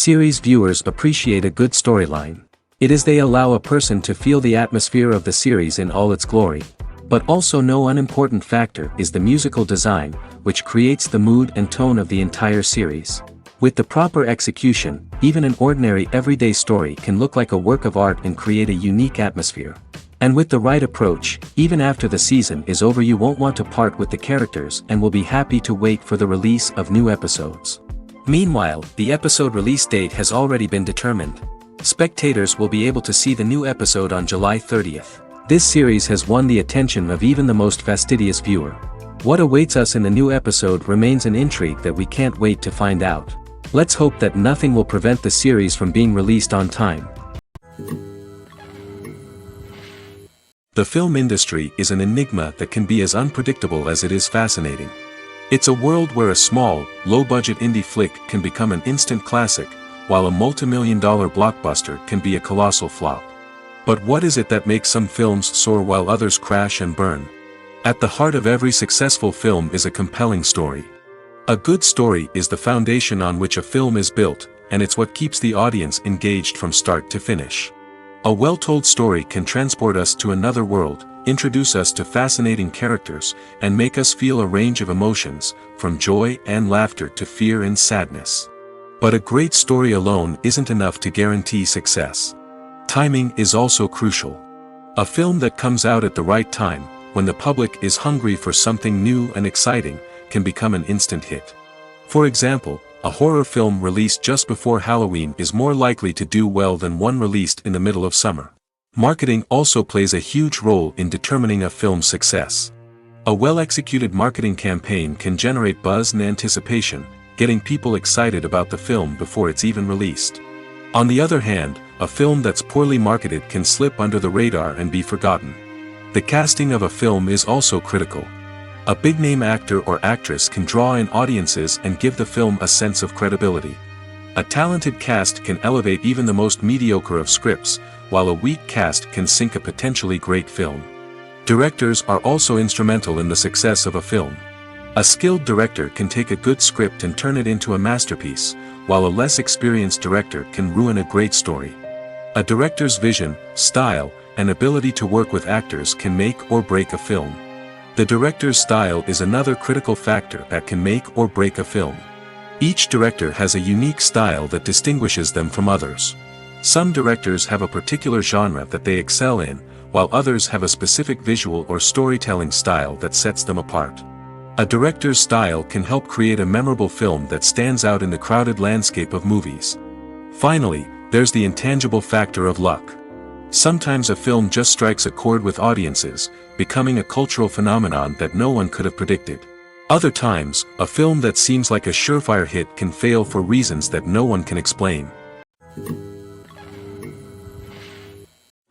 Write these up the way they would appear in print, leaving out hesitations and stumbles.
Series viewers appreciate a good storyline. It is they allow a person to feel the atmosphere of the series in all its glory. But also no unimportant factor is the musical design, which creates the mood and tone of the entire series. With the proper execution, even an ordinary everyday story can look like a work of art and create a unique atmosphere. And with the right approach, even after the season is over you won't want to part with the characters and will be happy to wait for the release of new episodes. Meanwhile, the episode release date has already been determined. Spectators will be able to see the new episode on July 30th. This series has won the attention of even the most fastidious viewer. What awaits us in the new episode remains an intrigue that we can't wait to find out. Let's hope that nothing will prevent the series from being released on time. The film industry is an enigma that can be as unpredictable as it is fascinating. It's a world where a small, low-budget indie flick can become an instant classic, while a multi-million-dollar blockbuster can be a colossal flop. But what is it that makes some films soar while others crash and burn? At the heart of every successful film is a compelling story. A good story is the foundation on which a film is built, and it's what keeps the audience engaged from start to finish. A well-told story can transport us to another world, introduce us to fascinating characters, and make us feel a range of emotions, from joy and laughter to fear and sadness. But a great story alone isn't enough to guarantee success. Timing is also crucial. A film that comes out at the right time, when the public is hungry for something new and exciting, can become an instant hit. For example, a horror film released just before Halloween is more likely to do well than one released in the middle of summer. Marketing also plays a huge role in determining a film's success. A well-executed marketing campaign can generate buzz and anticipation, getting people excited about the film before it's even released. On the other hand, a film that's poorly marketed can slip under the radar and be forgotten. The casting of a film is also critical. A big-name actor or actress can draw in audiences and give the film a sense of credibility. A talented cast can elevate even the most mediocre of scripts, while a weak cast can sink a potentially great film. Directors are also instrumental in the success of a film. A skilled director can take a good script and turn it into a masterpiece, while a less experienced director can ruin a great story. A director's vision, style, and ability to work with actors can make or break a film. The director's style is another critical factor that can make or break a film. Each director has a unique style that distinguishes them from others. Some directors have a particular genre that they excel in, while others have a specific visual or storytelling style that sets them apart. A director's style can help create a memorable film that stands out in the crowded landscape of movies. Finally, there's the intangible factor of luck. Sometimes a film just strikes a chord with audiences, becoming a cultural phenomenon that no one could have predicted. Other times, a film that seems like a surefire hit can fail for reasons that no one can explain.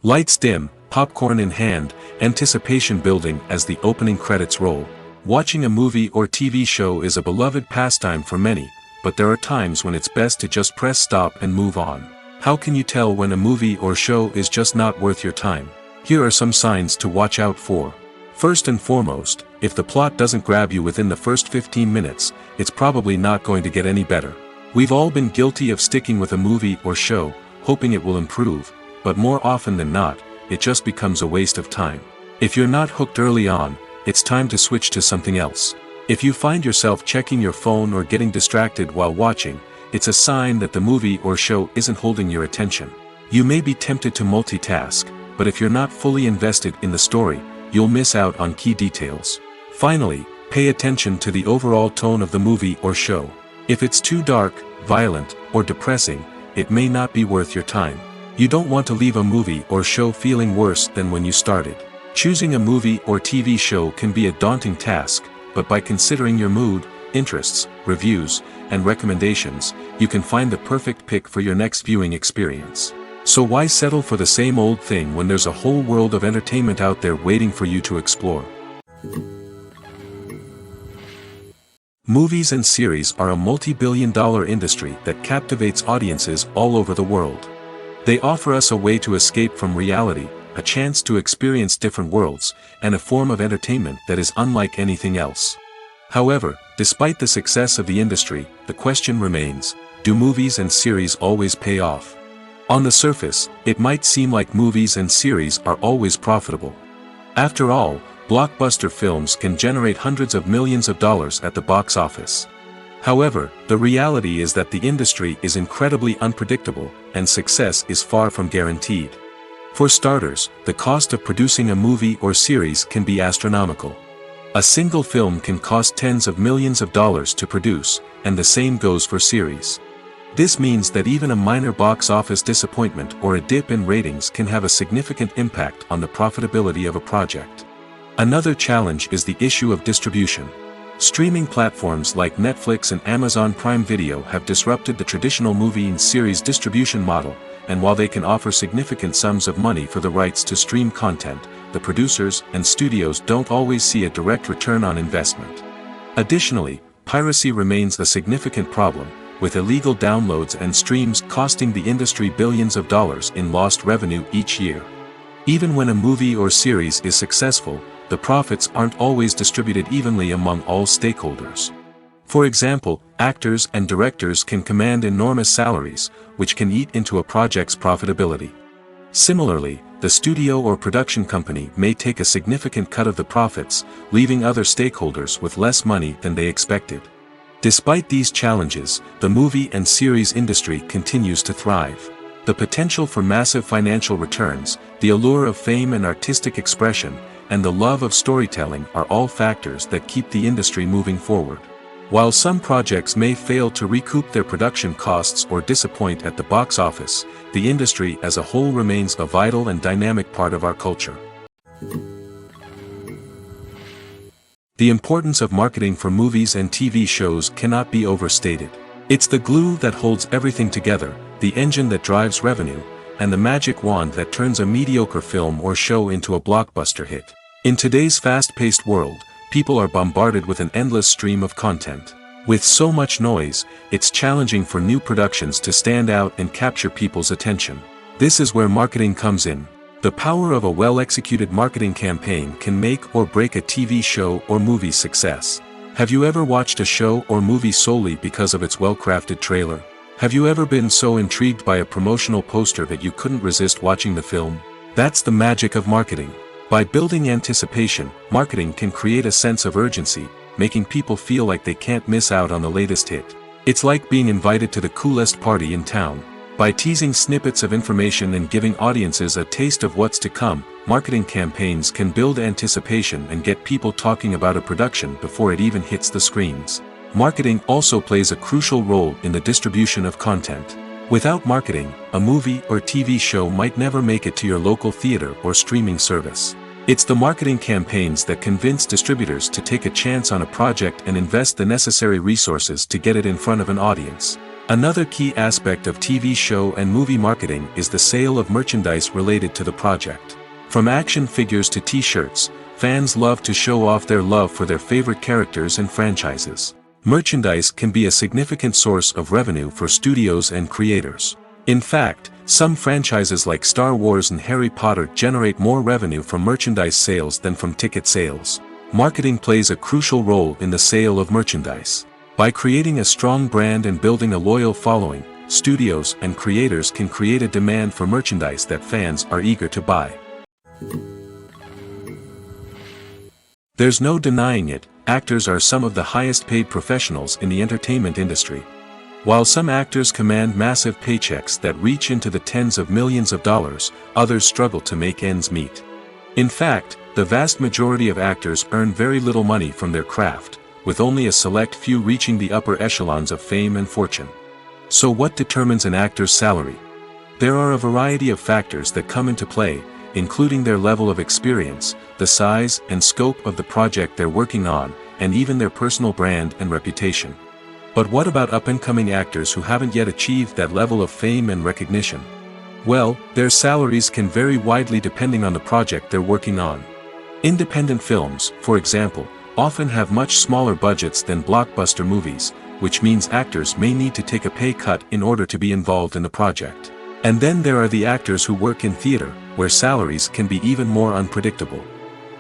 Lights dim, popcorn in hand, anticipation building as the opening credits roll. Watching a movie or TV show is a beloved pastime for many, but there are times when it's best to just press stop and move on. How can you tell when a movie or show is just not worth your time? Here are some signs to watch out for. First and foremost, if the plot doesn't grab you within the first 15 minutes, it's probably not going to get any better. We've all been guilty of sticking with a movie or show, hoping it will improve, but more often than not, it just becomes a waste of time. If you're not hooked early on, it's time to switch to something else. If you find yourself checking your phone or getting distracted while watching, it's a sign that the movie or show isn't holding your attention. You may be tempted to multitask, but if you're not fully invested in the story, you'll miss out on key details. Finally, pay attention to the overall tone of the movie or show. If it's too dark, violent, or depressing, it may not be worth your time. You don't want to leave a movie or show feeling worse than when you started. Choosing a movie or TV show can be a daunting task, but by considering your mood, interests, reviews, and recommendations, you can find the perfect pick for your next viewing experience. So why settle for the same old thing when there's a whole world of entertainment out there waiting for you to explore? Movies and series are a multi-billion-dollar industry that captivates audiences all over the world. They offer us a way to escape from reality, a chance to experience different worlds, and a form of entertainment that is unlike anything else. However, despite the success of the industry, the question remains, do movies and series always pay off? On the surface, it might seem like movies and series are always profitable. After all, blockbuster films can generate hundreds of millions of dollars at the box office. However, the reality is that the industry is incredibly unpredictable, and success is far from guaranteed. For starters, the cost of producing a movie or series can be astronomical. A single film can cost tens of millions of dollars to produce, and the same goes for series. This means that even a minor box office disappointment or a dip in ratings can have a significant impact on the profitability of a project. Another challenge is the issue of distribution. Streaming platforms like Netflix and Amazon Prime Video have disrupted the traditional movie and series distribution model, and while they can offer significant sums of money for the rights to stream content, the producers and studios don't always see a direct return on investment. Additionally, piracy remains a significant problem, with illegal downloads and streams costing the industry billions of dollars in lost revenue each year. Even when a movie or series is successful, the profits aren't always distributed evenly among all stakeholders. For example, actors and directors can command enormous salaries, which can eat into a project's profitability. Similarly, the studio or production company may take a significant cut of the profits, leaving other stakeholders with less money than they expected. Despite these challenges, the movie and series industry continues to thrive. The potential for massive financial returns, the allure of fame and artistic expression, and the love of storytelling are all factors that keep the industry moving forward. While some projects may fail to recoup their production costs or disappoint at the box office, the industry as a whole remains a vital and dynamic part of our culture. The importance of marketing for movies and TV shows cannot be overstated. It's the glue that holds everything together, the engine that drives revenue, and the magic wand that turns a mediocre film or show into a blockbuster hit. In today's fast-paced world, people are bombarded with an endless stream of content. With so much noise, it's challenging for new productions to stand out and capture people's attention. This is where marketing comes in. The power of a well-executed marketing campaign can make or break a TV show or movie's success. Have you ever watched a show or movie solely because of its well-crafted trailer? Have you ever been so intrigued by a promotional poster that you couldn't resist watching the film? That's the magic of marketing. By building anticipation, marketing can create a sense of urgency, making people feel like they can't miss out on the latest hit. It's like being invited to the coolest party in town. By teasing snippets of information and giving audiences a taste of what's to come, marketing campaigns can build anticipation and get people talking about a production before it even hits the screens. Marketing also plays a crucial role in the distribution of content. Without marketing, a movie or TV show might never make it to your local theater or streaming service. It's the marketing campaigns that convince distributors to take a chance on a project and invest the necessary resources to get it in front of an audience. Another key aspect of TV show and movie marketing is the sale of merchandise related to the project. From action figures to t-shirts, fans love to show off their love for their favorite characters and franchises. Merchandise can be a significant source of revenue for studios and creators. In fact, some franchises like Star Wars and Harry Potter generate more revenue from merchandise sales than from ticket sales. Marketing plays a crucial role in the sale of merchandise. By creating a strong brand and building a loyal following, studios and creators can create a demand for merchandise that fans are eager to buy. There's no denying it, actors are some of the highest paid professionals in the entertainment industry. While some actors command massive paychecks that reach into the tens of millions of dollars, others struggle to make ends meet. In fact, the vast majority of actors earn very little money from their craft, with only a select few reaching the upper echelons of fame and fortune. So what determines an actor's salary? There are a variety of factors that come into play, including their level of experience, the size and scope of the project they're working on, and even their personal brand and reputation. But what about up-and-coming actors who haven't yet achieved that level of fame and recognition? Well, their salaries can vary widely depending on the project they're working on. Independent films, for example, often have much smaller budgets than blockbuster movies, which means actors may need to take a pay cut in order to be involved in the project. And then there are the actors who work in theater, where salaries can be even more unpredictable.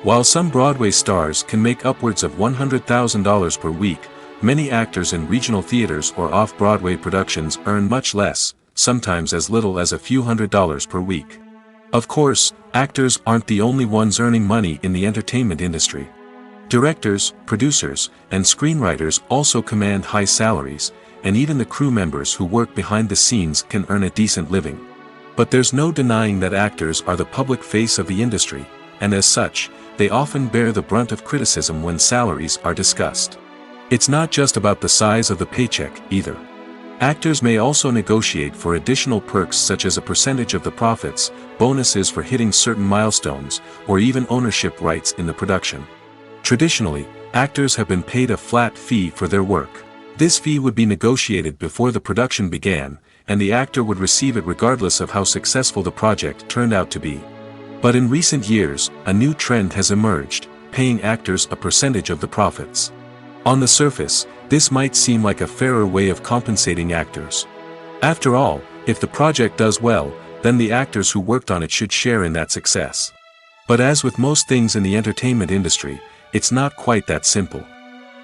While some Broadway stars can make upwards of $100,000 per week, many actors in regional theaters or off-Broadway productions earn much less, sometimes as little as a few $100s per week. Of course, actors aren't the only ones earning money in the entertainment industry. Directors, producers, and screenwriters also command high salaries, and even the crew members who work behind the scenes can earn a decent living. But there's no denying that actors are the public face of the industry, and as such, they often bear the brunt of criticism when salaries are discussed. It's not just about the size of the paycheck, either. Actors may also negotiate for additional perks such as a percentage of the profits, bonuses for hitting certain milestones, or even ownership rights in the production. Traditionally, actors have been paid a flat fee for their work. This fee would be negotiated before the production began, and the actor would receive it regardless of how successful the project turned out to be. But in recent years, a new trend has emerged, paying actors a percentage of the profits. On the surface, this might seem like a fairer way of compensating actors. After all, if the project does well, then the actors who worked on it should share in that success. But as with most things in the entertainment industry, it's not quite that simple.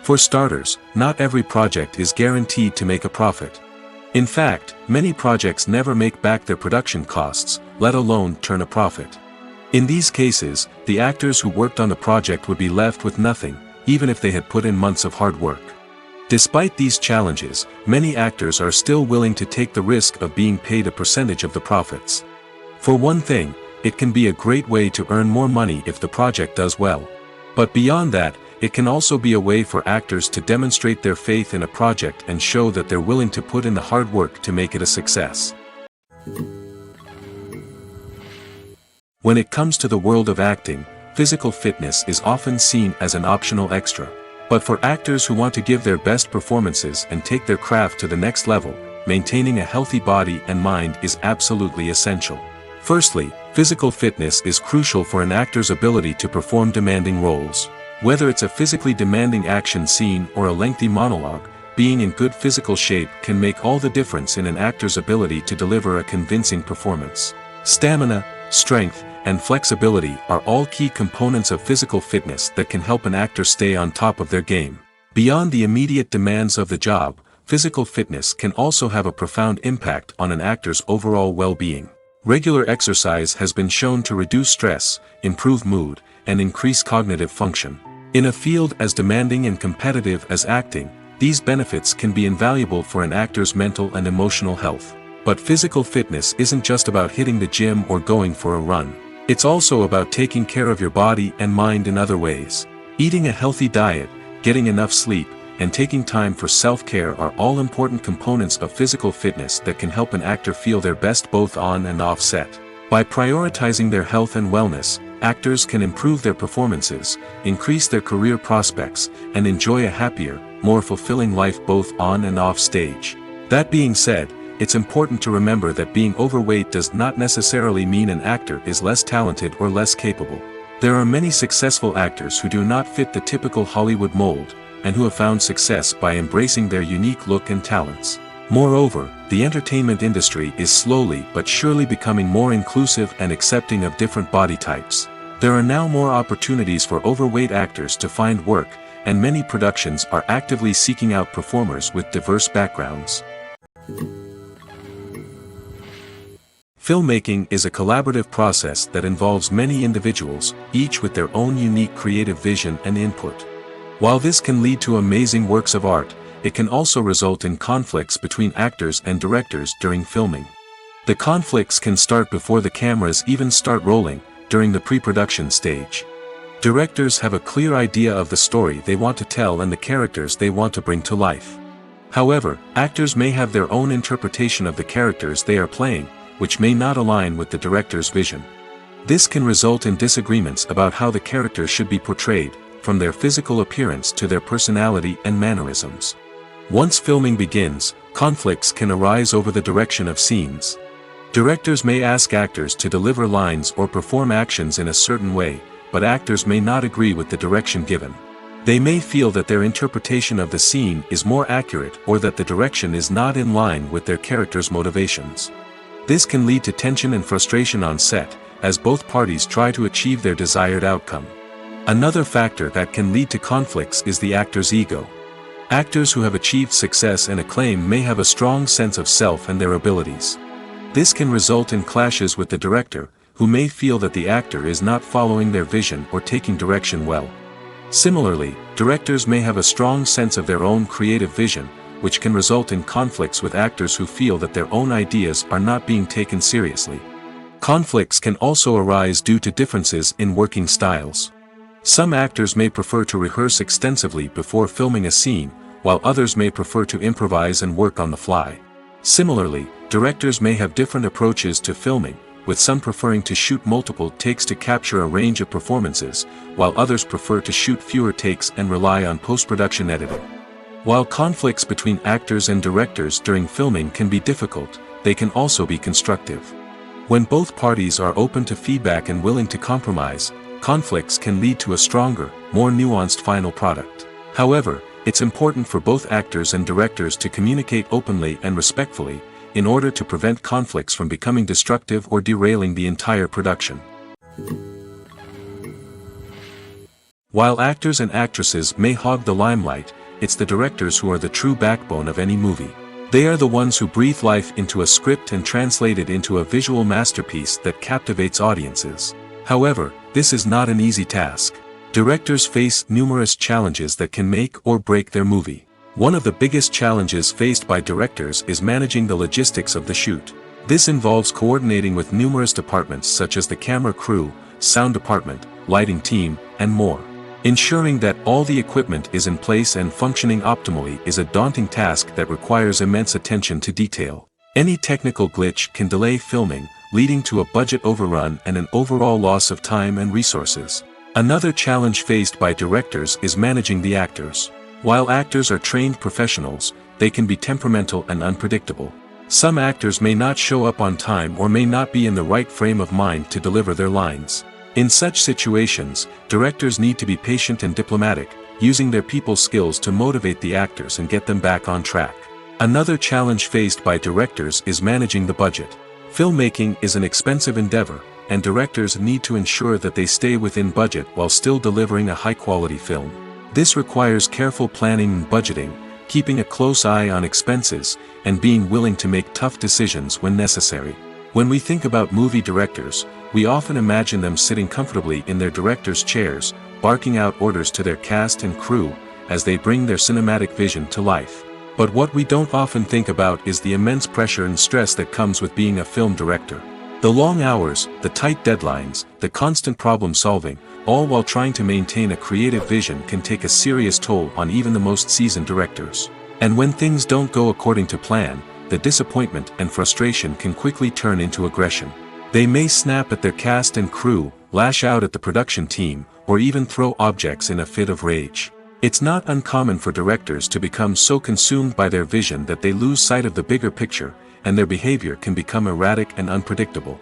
For starters, not every project is guaranteed to make a profit. In fact, many projects never make back their production costs, let alone turn a profit. In these cases, the actors who worked on the project would be left with nothing, even if they had put in months of hard work. Despite these challenges, many actors are still willing to take the risk of being paid a percentage of the profits. For one thing, it can be a great way to earn more money if the project does well. But beyond that, it can also be a way for actors to demonstrate their faith in a project and show that they're willing to put in the hard work to make it a success. When it comes to the world of acting, physical fitness is often seen as an optional extra. But for actors who want to give their best performances and take their craft to the next level, maintaining a healthy body and mind is absolutely essential. Firstly, physical fitness is crucial for an actor's ability to perform demanding roles. Whether it's a physically demanding action scene or a lengthy monologue, being in good physical shape can make all the difference in an actor's ability to deliver a convincing performance. Stamina, strength, and flexibility are all key components of physical fitness that can help an actor stay on top of their game. Beyond the immediate demands of the job, physical fitness can also have a profound impact on an actor's overall well-being. Regular exercise has been shown to reduce stress, improve mood, and increase cognitive function. In a field as demanding and competitive as acting, these benefits can be invaluable for an actor's mental and emotional health. But physical fitness isn't just about hitting the gym or going for a run. It's also about taking care of your body and mind in other ways. Eating a healthy diet, getting enough sleep, and taking time for self-care are all important components of physical fitness that can help an actor feel their best both on and off set. By prioritizing their health and wellness, actors can improve their performances, increase their career prospects, and enjoy a happier, more fulfilling life both on and off stage. That being said, it's important to remember that being overweight does not necessarily mean an actor is less talented or less capable. There are many successful actors who do not fit the typical Hollywood mold, and who have found success by embracing their unique look and talents. Moreover, the entertainment industry is slowly but surely becoming more inclusive and accepting of different body types. There are now more opportunities for overweight actors to find work, and many productions are actively seeking out performers with diverse backgrounds. Filmmaking is a collaborative process that involves many individuals, each with their own unique creative vision and input. While this can lead to amazing works of art, it can also result in conflicts between actors and directors during filming. The conflicts can start before the cameras even start rolling, during the pre-production stage. Directors have a clear idea of the story they want to tell and the characters they want to bring to life. However, actors may have their own interpretation of the characters they are playing, which may not align with the director's vision. This can result in disagreements about how the characters should be portrayed, from their physical appearance to their personality and mannerisms. Once filming begins, conflicts can arise over the direction of scenes. Directors may ask actors to deliver lines or perform actions in a certain way, but actors may not agree with the direction given. They may feel that their interpretation of the scene is more accurate or that the direction is not in line with their character's motivations. This can lead to tension and frustration on set, as both parties try to achieve their desired outcome. Another factor that can lead to conflicts is the actor's ego. Actors who have achieved success and acclaim may have a strong sense of self and their abilities. This can result in clashes with the director, who may feel that the actor is not following their vision or taking direction well. Similarly, directors may have a strong sense of their own creative vision, which can result in conflicts with actors who feel that their own ideas are not being taken seriously. Conflicts can also arise due to differences in working styles. Some actors may prefer to rehearse extensively before filming a scene, while others may prefer to improvise and work on the fly. Similarly, directors may have different approaches to filming, with some preferring to shoot multiple takes to capture a range of performances, while others prefer to shoot fewer takes and rely on post-production editing. While conflicts between actors and directors during filming can be difficult, they can also be constructive. When both parties are open to feedback and willing to compromise, conflicts can lead to a stronger, more nuanced final product. However, it's important for both actors and directors to communicate openly and respectfully, in order to prevent conflicts from becoming destructive or derailing the entire production. While actors and actresses may hog the limelight, it's the directors who are the true backbone of any movie. They are the ones who breathe life into a script and translate it into a visual masterpiece that captivates audiences. However, this is not an easy task. Directors face numerous challenges that can make or break their movie. One of the biggest challenges faced by directors is managing the logistics of the shoot. This involves coordinating with numerous departments such as the camera crew, sound department, lighting team, and more. Ensuring that all the equipment is in place and functioning optimally is a daunting task that requires immense attention to detail. Any technical glitch can delay filming, leading to a budget overrun and an overall loss of time and resources. Another challenge faced by directors is managing the actors. While actors are trained professionals, they can be temperamental and unpredictable. Some actors may not show up on time or may not be in the right frame of mind to deliver their lines. In such situations, directors need to be patient and diplomatic, using their people skills to motivate the actors and get them back on track. Another challenge faced by directors is managing the budget. Filmmaking is an expensive endeavor, and directors need to ensure that they stay within budget while still delivering a high-quality film. This requires careful planning and budgeting, keeping a close eye on expenses, and being willing to make tough decisions when necessary. When we think about movie directors, we often imagine them sitting comfortably in their director's chairs, barking out orders to their cast and crew, as they bring their cinematic vision to life. But what we don't often think about is the immense pressure and stress that comes with being a film director. The long hours, the tight deadlines, the constant problem solving, all while trying to maintain a creative vision can take a serious toll on even the most seasoned directors. And when things don't go according to plan, the disappointment and frustration can quickly turn into aggression. They may snap at their cast and crew, lash out at the production team, or even throw objects in a fit of rage. It's not uncommon for directors to become so consumed by their vision that they lose sight of the bigger picture, and their behavior can become erratic and unpredictable.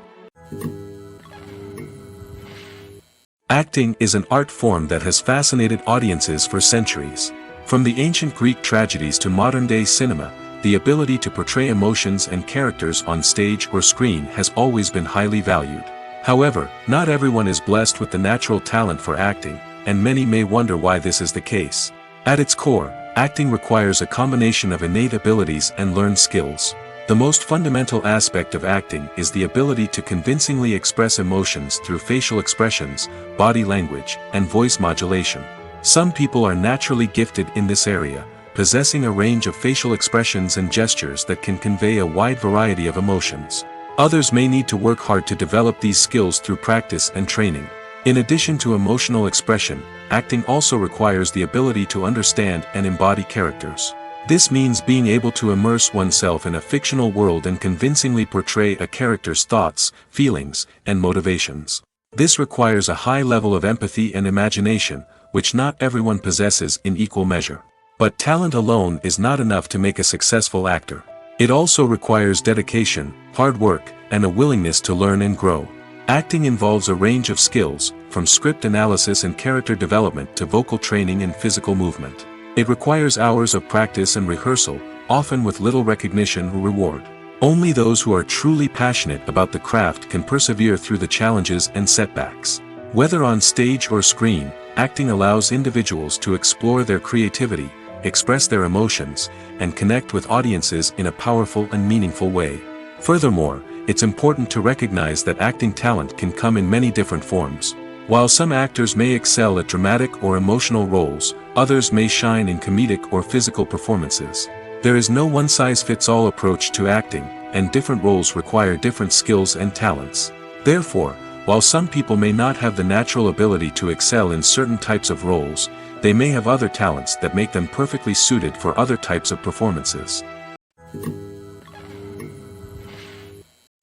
Acting is an art form that has fascinated audiences for centuries. From the ancient Greek tragedies to modern-day cinema, the ability to portray emotions and characters on stage or screen has always been highly valued. However, not everyone is blessed with the natural talent for acting, and many may wonder why this is the case. At its core, acting requires a combination of innate abilities and learned skills. The most fundamental aspect of acting is the ability to convincingly express emotions through facial expressions, body language, and voice modulation. Some people are naturally gifted in this area, possessing a range of facial expressions and gestures that can convey a wide variety of emotions. Others may need to work hard to develop these skills through practice and training. In addition to emotional expression, acting also requires the ability to understand and embody characters. This means being able to immerse oneself in a fictional world and convincingly portray a character's thoughts, feelings, and motivations. This requires a high level of empathy and imagination, which not everyone possesses in equal measure. But talent alone is not enough to make a successful actor. It also requires dedication, hard work, and a willingness to learn and grow. Acting involves a range of skills, from script analysis and character development to vocal training and physical movement. It requires hours of practice and rehearsal, often with little recognition or reward. Only those who are truly passionate about the craft can persevere through the challenges and setbacks. Whether on stage or screen, acting allows individuals to explore their creativity, express their emotions, and connect with audiences in a powerful and meaningful way. Furthermore, it's important to recognize that acting talent can come in many different forms. While some actors may excel at dramatic or emotional roles, others may shine in comedic or physical performances. There is no one-size-fits-all approach to acting, and different roles require different skills and talents. Therefore, while some people may not have the natural ability to excel in certain types of roles, they may have other talents that make them perfectly suited for other types of performances.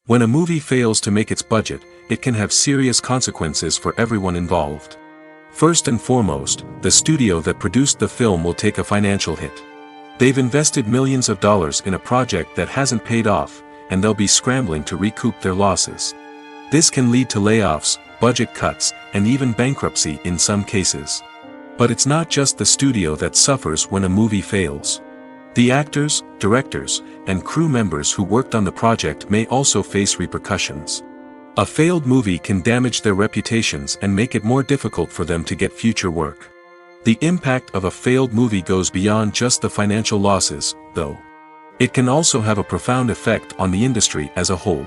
When a movie fails to make its budget, it can have serious consequences for everyone involved. First and foremost, the studio that produced the film will take a financial hit. They've invested millions of dollars in a project that hasn't paid off, and they'll be scrambling to recoup their losses. This can lead to layoffs, budget cuts, and even bankruptcy in some cases. But it's not just the studio that suffers when a movie fails. The actors, directors, and crew members who worked on the project may also face repercussions. A failed movie can damage their reputations and make it more difficult for them to get future work. The impact of a failed movie goes beyond just the financial losses, though. It can also have a profound effect on the industry as a whole.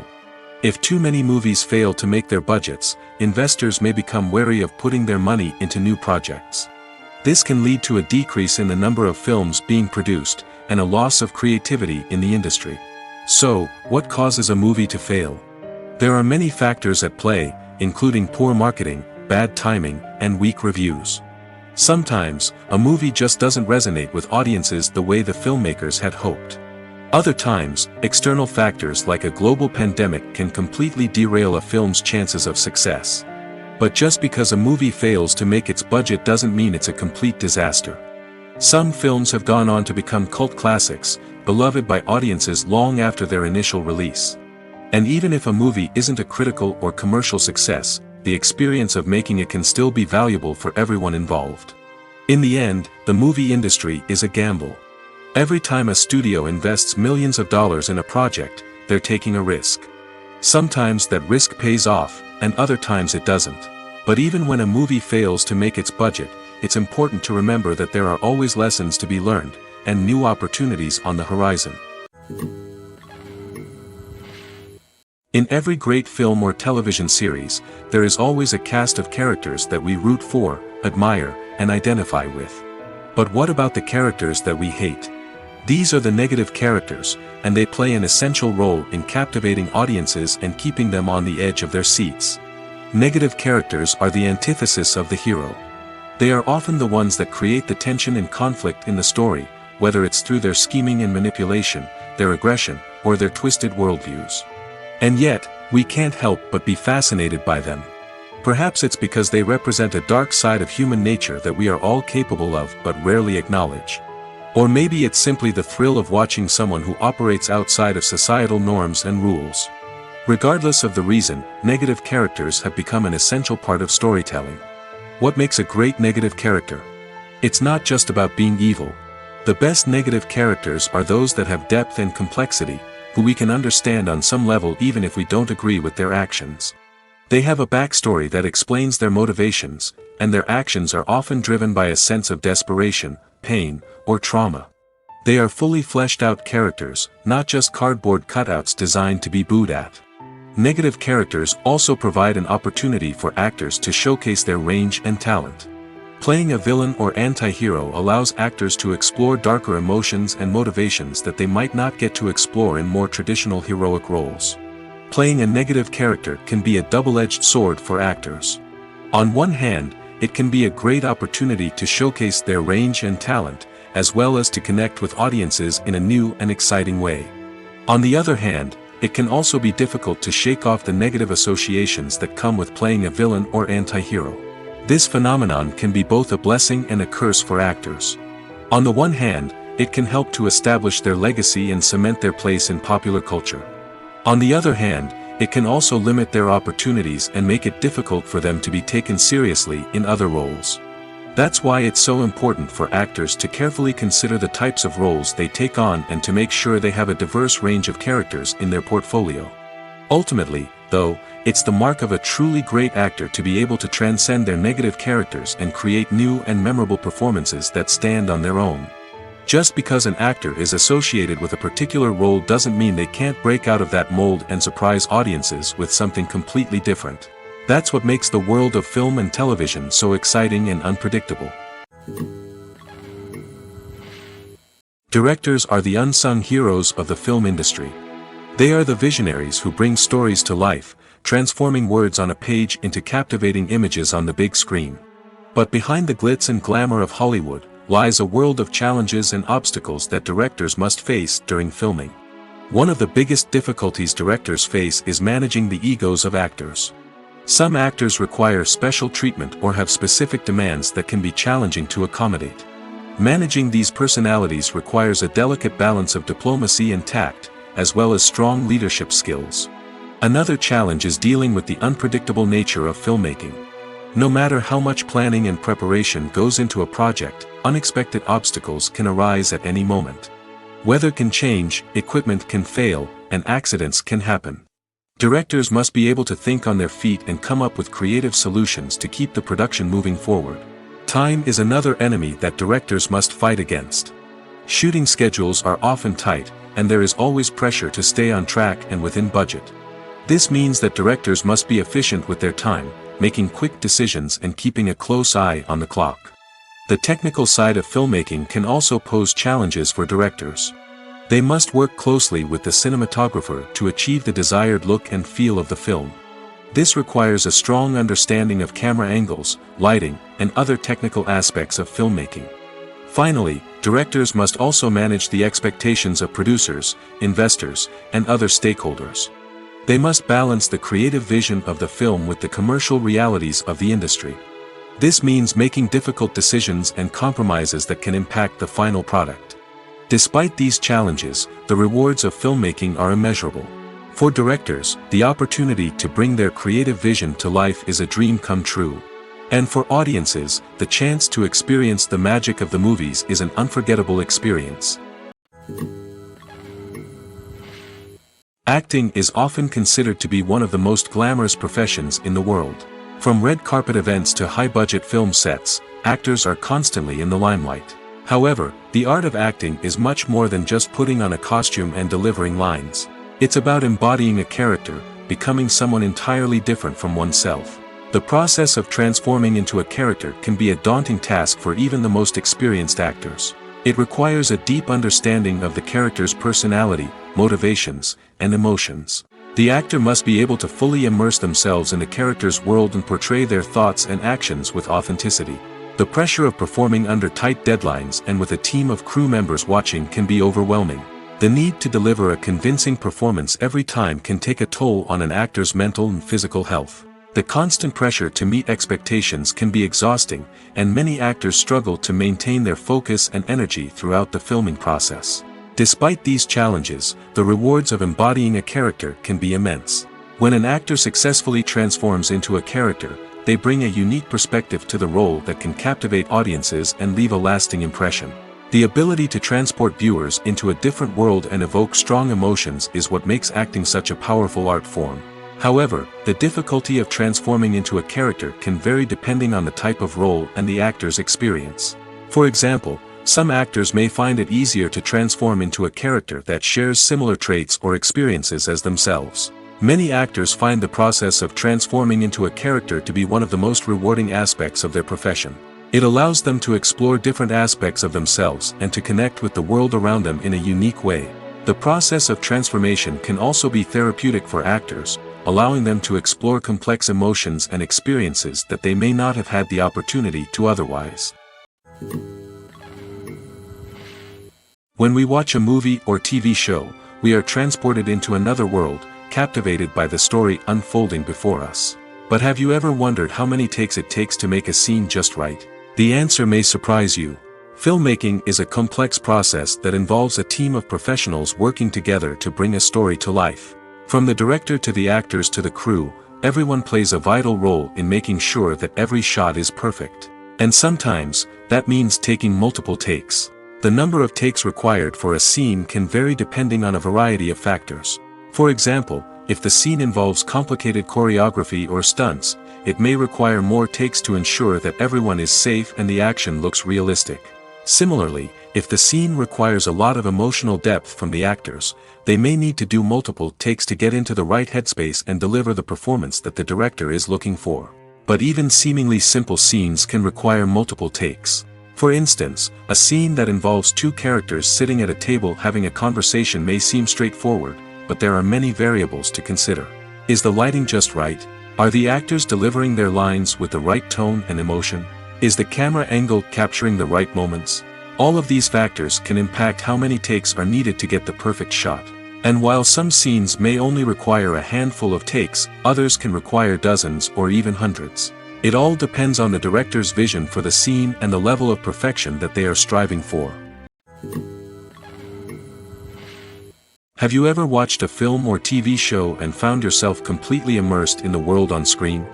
If too many movies fail to make their budgets, investors may become wary of putting their money into new projects. This can lead to a decrease in the number of films being produced, and a loss of creativity in the industry. So, what causes a movie to fail? There are many factors at play, including poor marketing, bad timing, and weak reviews. Sometimes, a movie just doesn't resonate with audiences the way the filmmakers had hoped. Other times, external factors like a global pandemic can completely derail a film's chances of success. But just because a movie fails to make its budget doesn't mean it's a complete disaster. Some films have gone on to become cult classics, beloved by audiences long after their initial release. And even if a movie isn't a critical or commercial success, the experience of making it can still be valuable for everyone involved. In the end, the movie industry is a gamble. Every time a studio invests millions of dollars in a project, they're taking a risk. Sometimes that risk pays off, and other times it doesn't. But even when a movie fails to make its budget, it's important to remember that there are always lessons to be learned, and new opportunities on the horizon. In every great film or television series, there is always a cast of characters that we root for, admire, and identify with. But what about the characters that we hate? These are the negative characters, and they play an essential role in captivating audiences and keeping them on the edge of their seats. Negative characters are the antithesis of the hero. They are often the ones that create the tension and conflict in the story, whether it's through their scheming and manipulation, their aggression, or their twisted worldviews. And yet, we can't help but be fascinated by them. Perhaps it's because they represent a dark side of human nature that we are all capable of but rarely acknowledge. Or maybe it's simply the thrill of watching someone who operates outside of societal norms and rules. Regardless of the reason, negative characters have become an essential part of storytelling. What makes a great negative character? It's not just about being evil. The best negative characters are those that have depth and complexity, who we can understand on some level even if we don't agree with their actions. They have a backstory that explains their motivations, and their actions are often driven by a sense of desperation, pain, or trauma. They are fully fleshed out characters, not just cardboard cutouts designed to be booed at. Negative characters also provide an opportunity for actors to showcase their range and talent. Playing a villain or anti-hero allows actors to explore darker emotions and motivations that they might not get to explore in more traditional heroic roles. Playing a negative character can be a double-edged sword for actors. On one hand, it can be a great opportunity to showcase their range and talent, as well as to connect with audiences in a new and exciting way. On the other hand, it can also be difficult to shake off the negative associations that come with playing a villain or anti-hero. This phenomenon can be both a blessing and a curse for actors. On the one hand, it can help to establish their legacy and cement their place in popular culture. On the other hand, it can also limit their opportunities and make it difficult for them to be taken seriously in other roles. That's why it's so important for actors to carefully consider the types of roles they take on and to make sure they have a diverse range of characters in their portfolio. Ultimately, though, it's the mark of a truly great actor to be able to transcend their negative characters and create new and memorable performances that stand on their own. Just because an actor is associated with a particular role doesn't mean they can't break out of that mold and surprise audiences with something completely different. That's what makes the world of film and television so exciting and unpredictable. Directors are the unsung heroes of the film industry. They are the visionaries who bring stories to life, transforming words on a page into captivating images on the big screen. But behind the glitz and glamour of Hollywood lies a world of challenges and obstacles that directors must face during filming. One of the biggest difficulties directors face is managing the egos of actors. Some actors require special treatment or have specific demands that can be challenging to accommodate. Managing these personalities requires a delicate balance of diplomacy and tact, as well as strong leadership skills. Another challenge is dealing with the unpredictable nature of filmmaking. No matter how much planning and preparation goes into a project, unexpected obstacles can arise at any moment. Weather can change, equipment can fail, and accidents can happen. Directors must be able to think on their feet and come up with creative solutions to keep the production moving forward. Time is another enemy that directors must fight against. Shooting schedules are often tight, and there is always pressure to stay on track and within budget. This means that directors must be efficient with their time, making quick decisions and keeping a close eye on the clock. The technical side of filmmaking can also pose challenges for directors. They must work closely with the cinematographer to achieve the desired look and feel of the film. This requires a strong understanding of camera angles, lighting, and other technical aspects of filmmaking. Finally, directors must also manage the expectations of producers, investors, and other stakeholders. They must balance the creative vision of the film with the commercial realities of the industry. This means making difficult decisions and compromises that can impact the final product. Despite these challenges, the rewards of filmmaking are immeasurable. For directors, the opportunity to bring their creative vision to life is a dream come true. And for audiences, the chance to experience the magic of the movies is an unforgettable experience. Acting is often considered to be one of the most glamorous professions in the world. From red carpet events to high-budget film sets, actors are constantly in the limelight. However, the art of acting is much more than just putting on a costume and delivering lines. It's about embodying a character, becoming someone entirely different from oneself. The process of transforming into a character can be a daunting task for even the most experienced actors. It requires a deep understanding of the character's personality, motivations, and emotions. The actor must be able to fully immerse themselves in the character's world and portray their thoughts and actions with authenticity. The pressure of performing under tight deadlines and with a team of crew members watching can be overwhelming. The need to deliver a convincing performance every time can take a toll on an actor's mental and physical health. The constant pressure to meet expectations can be exhausting, and many actors struggle to maintain their focus and energy throughout the filming process. Despite these challenges, the rewards of embodying a character can be immense. When an actor successfully transforms into a character, they bring a unique perspective to the role that can captivate audiences and leave a lasting impression. The ability to transport viewers into a different world and evoke strong emotions is what makes acting such a powerful art form. However, the difficulty of transforming into a character can vary depending on the type of role and the actor's experience. For example, some actors may find it easier to transform into a character that shares similar traits or experiences as themselves. Many actors find the process of transforming into a character to be one of the most rewarding aspects of their profession. It allows them to explore different aspects of themselves and to connect with the world around them in a unique way. The process of transformation can also be therapeutic for actors, allowing them to explore complex emotions and experiences that they may not have had the opportunity to otherwise. When we watch a movie or TV show, we are transported into another world, captivated by the story unfolding before us. But have you ever wondered how many takes it takes to make a scene just right? The answer may surprise you. Filmmaking is a complex process that involves a team of professionals working together to bring a story to life. From the director to the actors to the crew, everyone plays a vital role in making sure that every shot is perfect. And sometimes, that means taking multiple takes. The number of takes required for a scene can vary depending on a variety of factors. For example, if the scene involves complicated choreography or stunts, it may require more takes to ensure that everyone is safe and the action looks realistic. Similarly, if the scene requires a lot of emotional depth from the actors, they may need to do multiple takes to get into the right headspace and deliver the performance that the director is looking for. But even seemingly simple scenes can require multiple takes. For instance, a scene that involves two characters sitting at a table having a conversation may seem straightforward, but there are many variables to consider. Is the lighting just right? Are the actors delivering their lines with the right tone and emotion? Is the camera angle capturing the right moments? All of these factors can impact how many takes are needed to get the perfect shot. And while some scenes may only require a handful of takes, others can require dozens or even hundreds. It all depends on the director's vision for the scene and the level of perfection that they are striving for. Have you ever watched a film or TV show and found yourself completely immersed in the world on screen?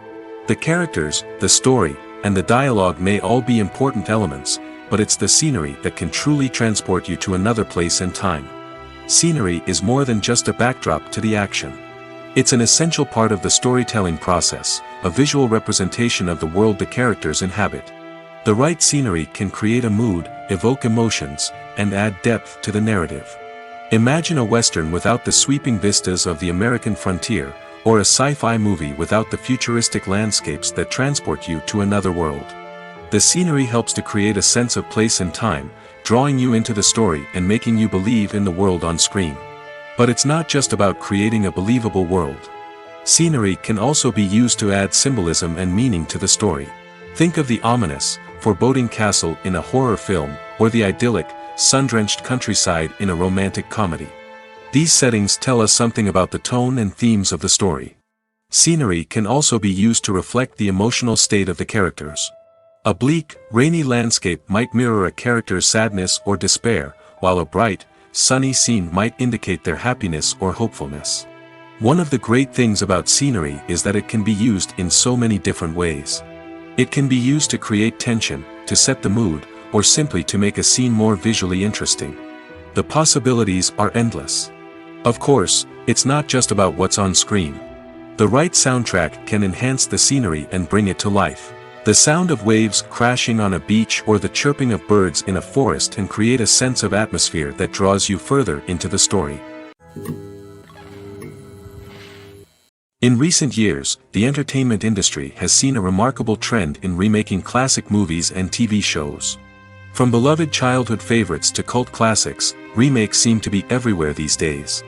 The characters, the story, and the dialogue may all be important elements, but it's the scenery that can truly transport you to another place and time. Scenery is more than just a backdrop to the action. It's an essential part of the storytelling process, a visual representation of the world the characters inhabit. The right scenery can create a mood, evoke emotions, and add depth to the narrative. Imagine a Western without the sweeping vistas of the American frontier, or a sci-fi movie without the futuristic landscapes that transport you to another world. The scenery helps to create a sense of place and time, drawing you into the story and making you believe in the world on screen. But it's not just about creating a believable world. Scenery can also be used to add symbolism and meaning to the story. Think of the ominous, foreboding castle in a horror film, or the idyllic, sun-drenched countryside in a romantic comedy. These settings tell us something about the tone and themes of the story. Scenery can also be used to reflect the emotional state of the characters. A bleak, rainy landscape might mirror a character's sadness or despair, while a bright, sunny scene might indicate their happiness or hopefulness. One of the great things about scenery is that it can be used in so many different ways. It can be used to create tension, to set the mood, or simply to make a scene more visually interesting. The possibilities are endless. Of course, it's not just about what's on screen. The right soundtrack can enhance the scenery and bring it to life. The sound of waves crashing on a beach or the chirping of birds in a forest can create a sense of atmosphere that draws you further into the story. In recent years, the entertainment industry has seen a remarkable trend in remaking classic movies and TV shows. From beloved childhood favorites to cult classics, remakes seem to be everywhere these days.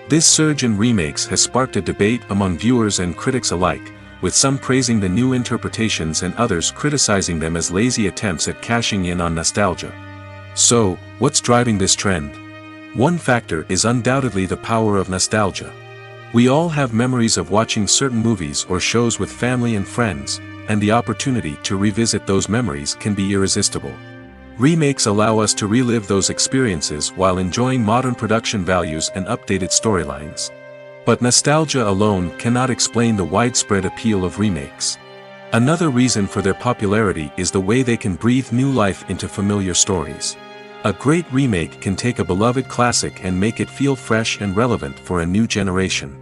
This surge in remakes has sparked a debate among viewers and critics alike, with some praising the new interpretations and others criticizing them as lazy attempts at cashing in on nostalgia. So, what's driving this trend? One factor is undoubtedly the power of nostalgia. We all have memories of watching certain movies or shows with family and friends, and the opportunity to revisit those memories can be irresistible. Remakes allow us to relive those experiences while enjoying modern production values and updated storylines. But nostalgia alone cannot explain the widespread appeal of remakes. Another reason for their popularity is the way they can breathe new life into familiar stories. A great remake can take a beloved classic and make it feel fresh and relevant for a new generation.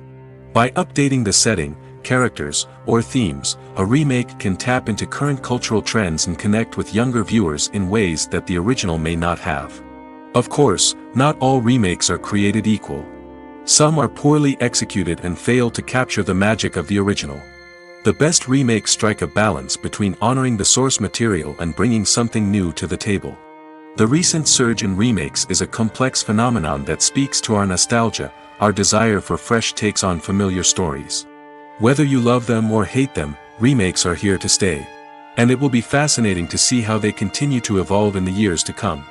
By updating the setting, characters, or themes, a remake can tap into current cultural trends and connect with younger viewers in ways that the original may not have. Of course, not all remakes are created equal. Some are poorly executed and fail to capture the magic of the original. The best remakes strike a balance between honoring the source material and bringing something new to the table. The recent surge in remakes is a complex phenomenon that speaks to our nostalgia, our desire for fresh takes on familiar stories. Whether you love them or hate them, remakes are here to stay. And it will be fascinating to see how they continue to evolve in the years to come.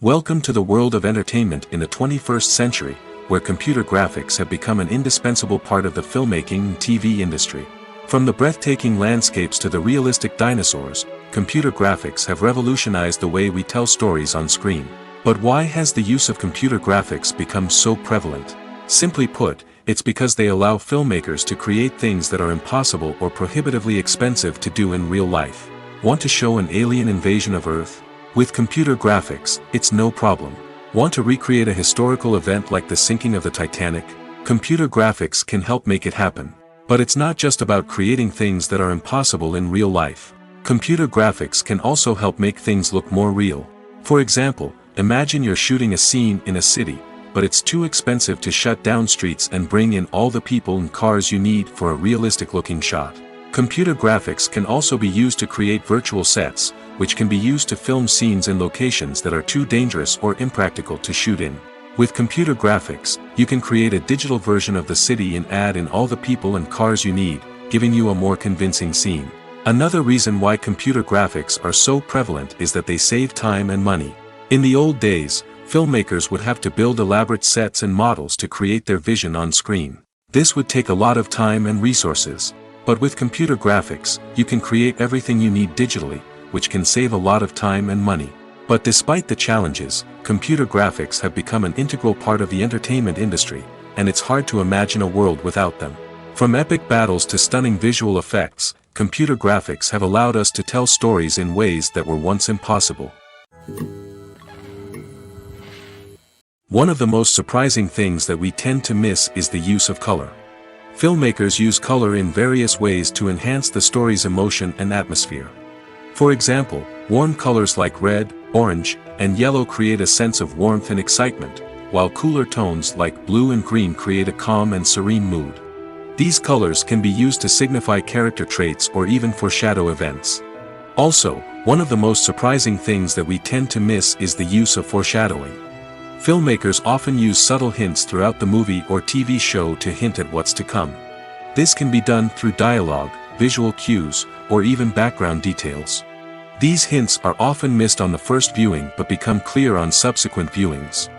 Welcome to the world of entertainment in the 21st century, where computer graphics have become an indispensable part of the filmmaking and TV industry. From the breathtaking landscapes to the realistic dinosaurs, computer graphics have revolutionized the way we tell stories on screen. But why has the use of computer graphics become so prevalent? Simply put, it's because they allow filmmakers to create things that are impossible or prohibitively expensive to do in real life. Want to show an alien invasion of Earth? With computer graphics, it's no problem. Want to recreate a historical event like the sinking of the Titanic? Computer graphics can help make it happen. But it's not just about creating things that are impossible in real life. Computer graphics can also help make things look more real. For example, imagine you're shooting a scene in a city, but it's too expensive to shut down streets and bring in all the people and cars you need for a realistic-looking shot. Computer graphics can also be used to create virtual sets, which can be used to film scenes in locations that are too dangerous or impractical to shoot in. With computer graphics, you can create a digital version of the city and add in all the people and cars you need, giving you a more convincing scene. Another reason why computer graphics are so prevalent is that they save time and money. In the old days, filmmakers would have to build elaborate sets and models to create their vision on screen. This would take a lot of time and resources. But with computer graphics, you can create everything you need digitally, which can save a lot of time and money. But despite the challenges, computer graphics have become an integral part of the entertainment industry, and it's hard to imagine a world without them. From epic battles to stunning visual effects, computer graphics have allowed us to tell stories in ways that were once impossible. One of the most surprising things that we tend to miss is the use of color. Filmmakers use color in various ways to enhance the story's emotion and atmosphere. For example, warm colors like red, orange, and yellow create a sense of warmth and excitement, while cooler tones like blue and green create a calm and serene mood. These colors can be used to signify character traits or even foreshadow events. Also, one of the most surprising things that we tend to miss is the use of foreshadowing. Filmmakers often use subtle hints throughout the movie or TV show to hint at what's to come. This can be done through dialogue, visual cues, or even background details. These hints are often missed on the first viewing but become clear on subsequent viewings.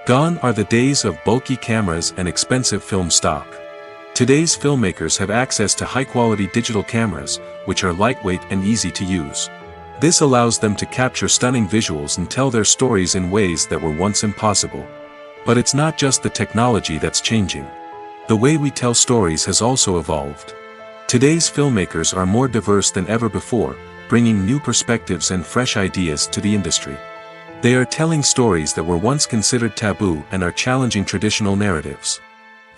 Gone are the days of bulky cameras and expensive film stock. Today's filmmakers have access to high-quality digital cameras, which are lightweight and easy to use. This allows them to capture stunning visuals and tell their stories in ways that were once impossible. But it's not just the technology that's changing. The way we tell stories has also evolved. Today's filmmakers are more diverse than ever before, bringing new perspectives and fresh ideas to the industry. They are telling stories that were once considered taboo and are challenging traditional narratives.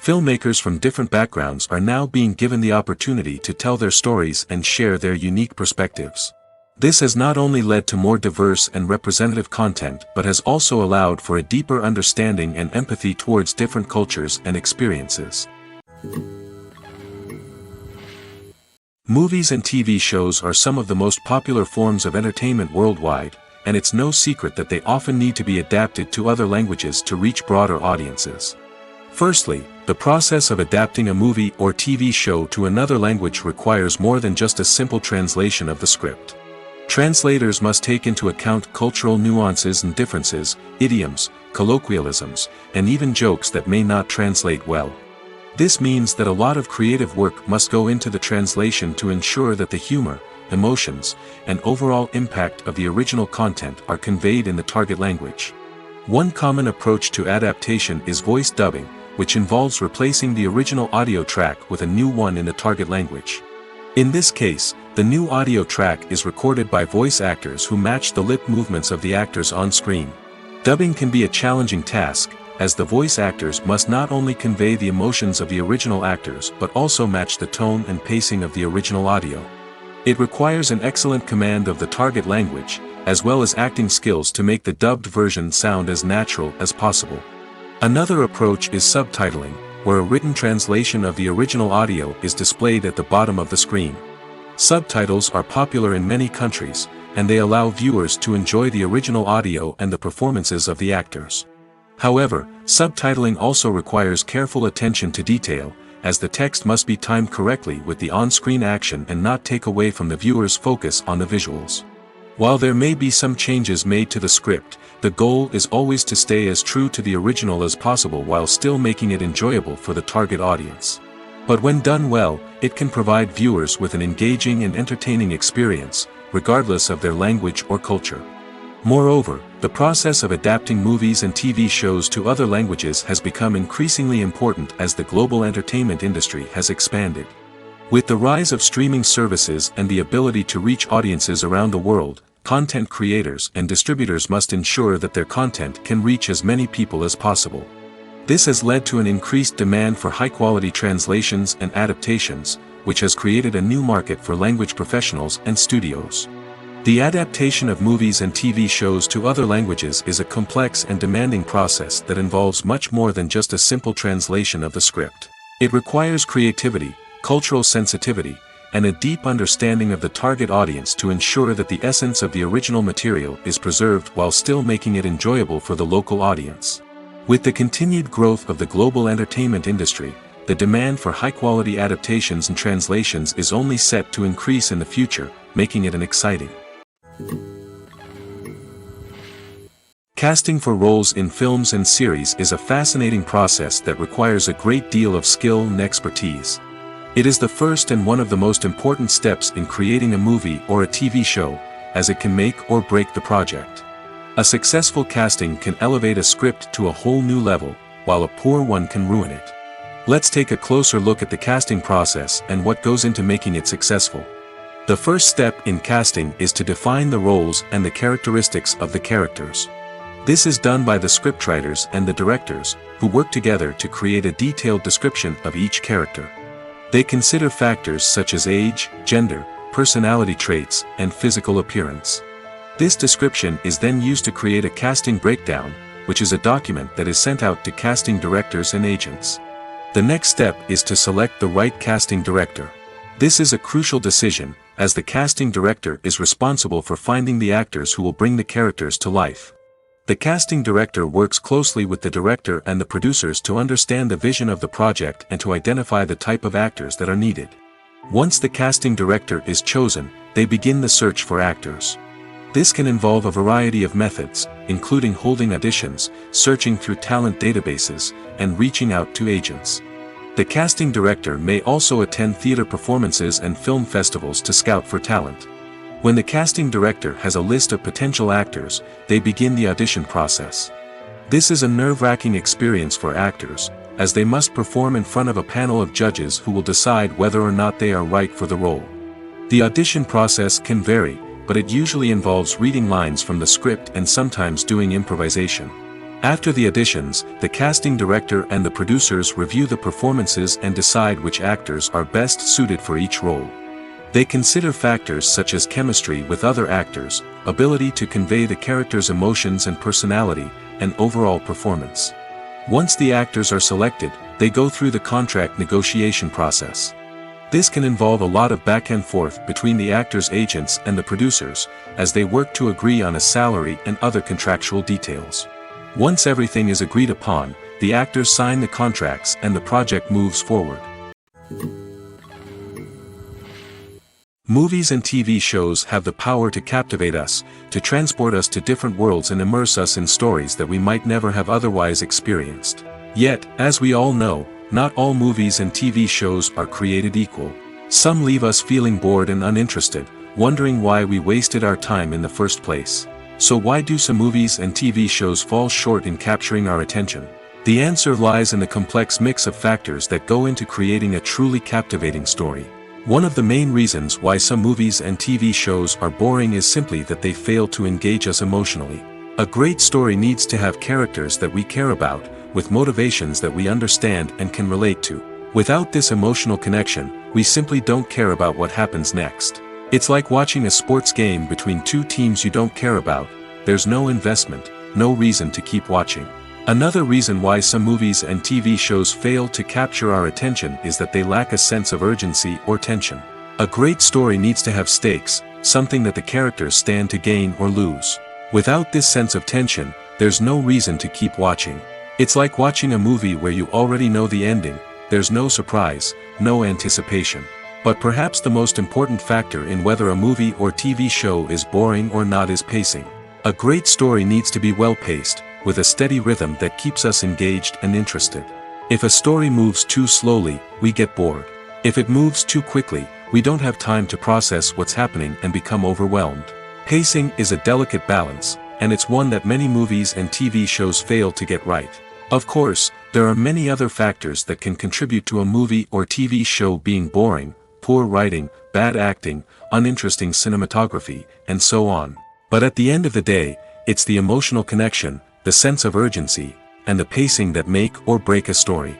Filmmakers from different backgrounds are now being given the opportunity to tell their stories and share their unique perspectives. This has not only led to more diverse and representative content but has also allowed for a deeper understanding and empathy towards different cultures and experiences. Movies and TV shows are some of the most popular forms of entertainment worldwide, and it's no secret that they often need to be adapted to other languages to reach broader audiences. Firstly, the process of adapting a movie or TV show to another language requires more than just a simple translation of the script. Translators must take into account cultural nuances and differences, idioms, colloquialisms, and even jokes that may not translate well. This means that a lot of creative work must go into the translation to ensure that the humor, emotions, and overall impact of the original content are conveyed in the target language. One common approach to adaptation is voice dubbing, which involves replacing the original audio track with a new one in the target language. In this case, the new audio track is recorded by voice actors who match the lip movements of the actors on screen. Dubbing can be a challenging task, as the voice actors must not only convey the emotions of the original actors but also match the tone and pacing of the original audio. It requires an excellent command of the target language, as well as acting skills to make the dubbed version sound as natural as possible. Another approach is subtitling, where a written translation of the original audio is displayed at the bottom of the screen. Subtitles are popular in many countries, and they allow viewers to enjoy the original audio and the performances of the actors. However, subtitling also requires careful attention to detail, as the text must be timed correctly with the on-screen action and not take away from the viewer's focus on the visuals. While there may be some changes made to the script, the goal is always to stay as true to the original as possible while still making it enjoyable for the target audience. But when done well, it can provide viewers with an engaging and entertaining experience, regardless of their language or culture. Moreover, the process of adapting movies and TV shows to other languages has become increasingly important as the global entertainment industry has expanded. With the rise of streaming services and the ability to reach audiences around the world, content creators and distributors must ensure that their content can reach as many people as possible. This has led to an increased demand for high-quality translations and adaptations, which has created a new market for language professionals and studios. The adaptation of movies and TV shows to other languages is a complex and demanding process that involves much more than just a simple translation of the script. It requires creativity, cultural sensitivity, and a deep understanding of the target audience to ensure that the essence of the original material is preserved while still making it enjoyable for the local audience. With the continued growth of the global entertainment industry, the demand for high-quality adaptations and translations is only set to increase in the future, making it an exciting. Casting for roles in films and series is a fascinating process that requires a great deal of skill and expertise. It is the first and one of the most important steps in creating a movie or a TV show, as it can make or break the project. A successful casting can elevate a script to a whole new level, while a poor one can ruin it. Let's take a closer look at the casting process and what goes into making it successful. The first step in casting is to define the roles and the characteristics of the characters. This is done by the scriptwriters and the directors, who work together to create a detailed description of each character. They consider factors such as age, gender, personality traits, and physical appearance. This description is then used to create a casting breakdown, which is a document that is sent out to casting directors and agents. The next step is to select the right casting director. This is a crucial decision, as the casting director is responsible for finding the actors who will bring the characters to life. The casting director works closely with the director and the producers to understand the vision of the project and to identify the type of actors that are needed. Once the casting director is chosen, they begin the search for actors. This can involve a variety of methods, including holding auditions, searching through talent databases, and reaching out to agents. The casting director may also attend theater performances and film festivals to scout for talent. When the casting director has a list of potential actors, they begin the audition process. This is a nerve-wracking experience for actors, as they must perform in front of a panel of judges who will decide whether or not they are right for the role. The audition process can vary, but it usually involves reading lines from the script and sometimes doing improvisation. After the auditions, the casting director and the producers review the performances and decide which actors are best suited for each role. They consider factors such as chemistry with other actors, ability to convey the character's emotions and personality, and overall performance. Once the actors are selected, they go through the contract negotiation process. This can involve a lot of back and forth between the actors' agents and the producers, as they work to agree on a salary and other contractual details. Once everything is agreed upon, the actors sign the contracts and the project moves forward. Movies and TV shows have the power to captivate us, to transport us to different worlds and immerse us in stories that we might never have otherwise experienced. Yet, as we all know, not all movies and TV shows are created equal. Some leave us feeling bored and uninterested, wondering why we wasted our time in the first place. So why do some movies and TV shows fall short in capturing our attention? The answer lies in the complex mix of factors that go into creating a truly captivating story. One of the main reasons why some movies and TV shows are boring is simply that they fail to engage us emotionally. A great story needs to have characters that we care about, with motivations that we understand and can relate to. Without this emotional connection, we simply don't care about what happens next. It's like watching a sports game between two teams you don't care about. There's no investment, no reason to keep watching. Another reason why some movies and TV shows fail to capture our attention is that they lack a sense of urgency or tension. A great story needs to have stakes, something that the characters stand to gain or lose. Without this sense of tension, there's no reason to keep watching. It's like watching a movie where you already know the ending, there's no surprise, no anticipation. But perhaps the most important factor in whether a movie or TV show is boring or not is pacing. A great story needs to be well-paced, with a steady rhythm that keeps us engaged and interested. If a story moves too slowly, we get bored. If it moves too quickly, we don't have time to process what's happening and become overwhelmed. Pacing is a delicate balance, and it's one that many movies and TV shows fail to get right. Of course, there are many other factors that can contribute to a movie or TV show being boring: poor writing, bad acting, uninteresting cinematography, and so on. But at the end of the day, it's the emotional connection, the sense of urgency, and the pacing that make or break a story.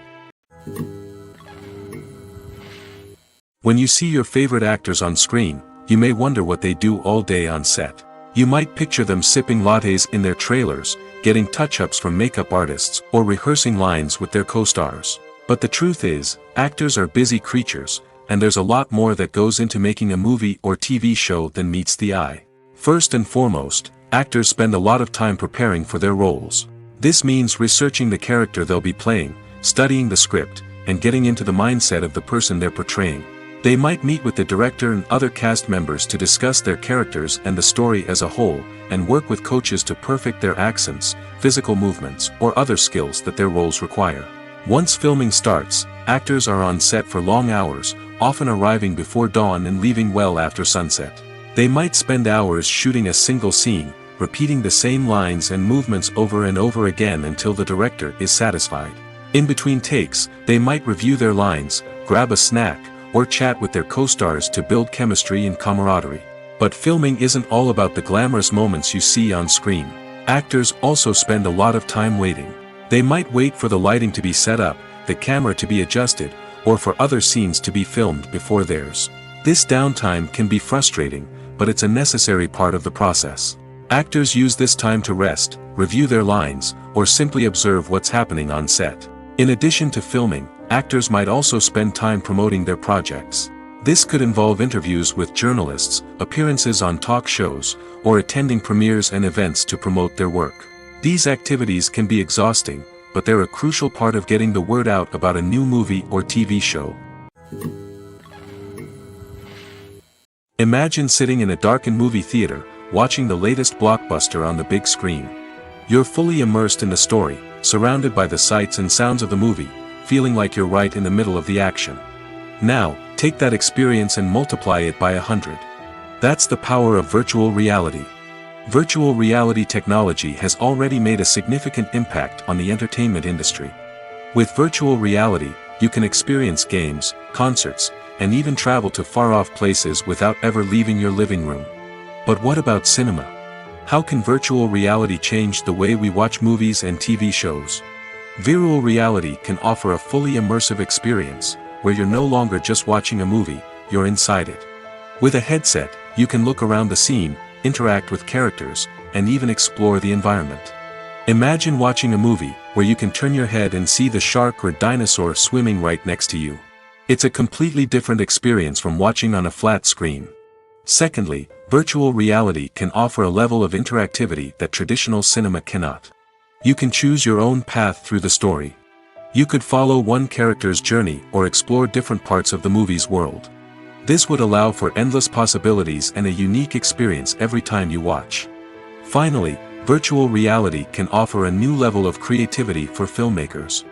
When you see your favorite actors on screen, you may wonder what they do all day on set. You might picture them sipping lattes in their trailers, getting touch-ups from makeup artists, or rehearsing lines with their co-stars. But the truth is, actors are busy creatures, and there's a lot more that goes into making a movie or TV show than meets the eye. First and foremost, actors spend a lot of time preparing for their roles. This means researching the character they'll be playing, studying the script, and getting into the mindset of the person they're portraying. They might meet with the director and other cast members to discuss their characters and the story as a whole, and work with coaches to perfect their accents, physical movements, or other skills that their roles require. Once filming starts, actors are on set for long hours, often arriving before dawn and leaving well after sunset. They might spend hours shooting a single scene, repeating the same lines and movements over and over again until the director is satisfied. In between takes, they might review their lines, grab a snack, or chat with their co-stars to build chemistry and camaraderie. But filming isn't all about the glamorous moments you see on screen. Actors also spend a lot of time waiting. They might wait for the lighting to be set up, the camera to be adjusted, or for other scenes to be filmed before theirs. This downtime can be frustrating, but it's a necessary part of the process. Actors use this time to rest, review their lines, or simply observe what's happening on set. In addition to filming, actors might also spend time promoting their projects. This could involve interviews with journalists, appearances on talk shows, or attending premieres and events to promote their work. These activities can be exhausting, but they're a crucial part of getting the word out about a new movie or TV show. Imagine sitting in a darkened movie theater, watching the latest blockbuster on the big screen. You're fully immersed in the story, surrounded by the sights and sounds of the movie, feeling like you're right in the middle of the action. Now, take that experience and multiply it by 100. That's the power of virtual reality. Virtual reality technology has already made a significant impact on the entertainment industry. With virtual reality, you can experience games, concerts, and even travel to far-off places without ever leaving your living room. But what about cinema? How can virtual reality change the way we watch movies and TV shows? Virtual reality can offer a fully immersive experience, where you're no longer just watching a movie, you're inside it. With a headset, you can look around the scene, interact with characters, and even explore the environment. Imagine watching a movie, where you can turn your head and see the shark or dinosaur swimming right next to you. It's a completely different experience from watching on a flat screen. Secondly, virtual reality can offer a level of interactivity that traditional cinema cannot. You can choose your own path through the story. You could follow one character's journey or explore different parts of the movie's world. This would allow for endless possibilities and a unique experience every time you watch. Finally, virtual reality can offer a new level of creativity for filmmakers.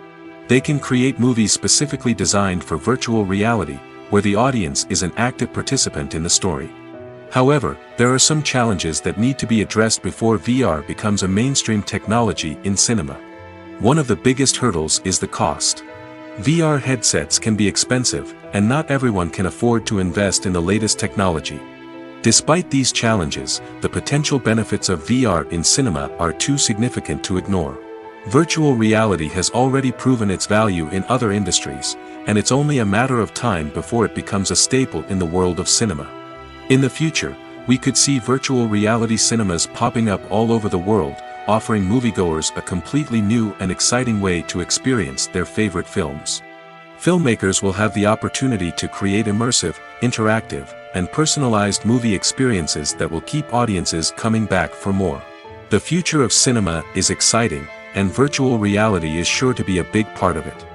They can create movies specifically designed for virtual reality, where the audience is an active participant in the story. However, there are some challenges that need to be addressed before VR becomes a mainstream technology in cinema. One of the biggest hurdles is the cost. VR headsets can be expensive, and not everyone can afford to invest in the latest technology. Despite these challenges, the potential benefits of VR in cinema are too significant to ignore. Virtual reality has already proven its value in other industries, and it's only a matter of time before it becomes a staple in the world of cinema. In the future, we could see virtual reality cinemas popping up all over the world, offering moviegoers a completely new and exciting way to experience their favorite films. Filmmakers will have the opportunity to create immersive, interactive, and personalized movie experiences that will keep audiences coming back for more. The future of cinema is exciting, and virtual reality is sure to be a big part of it.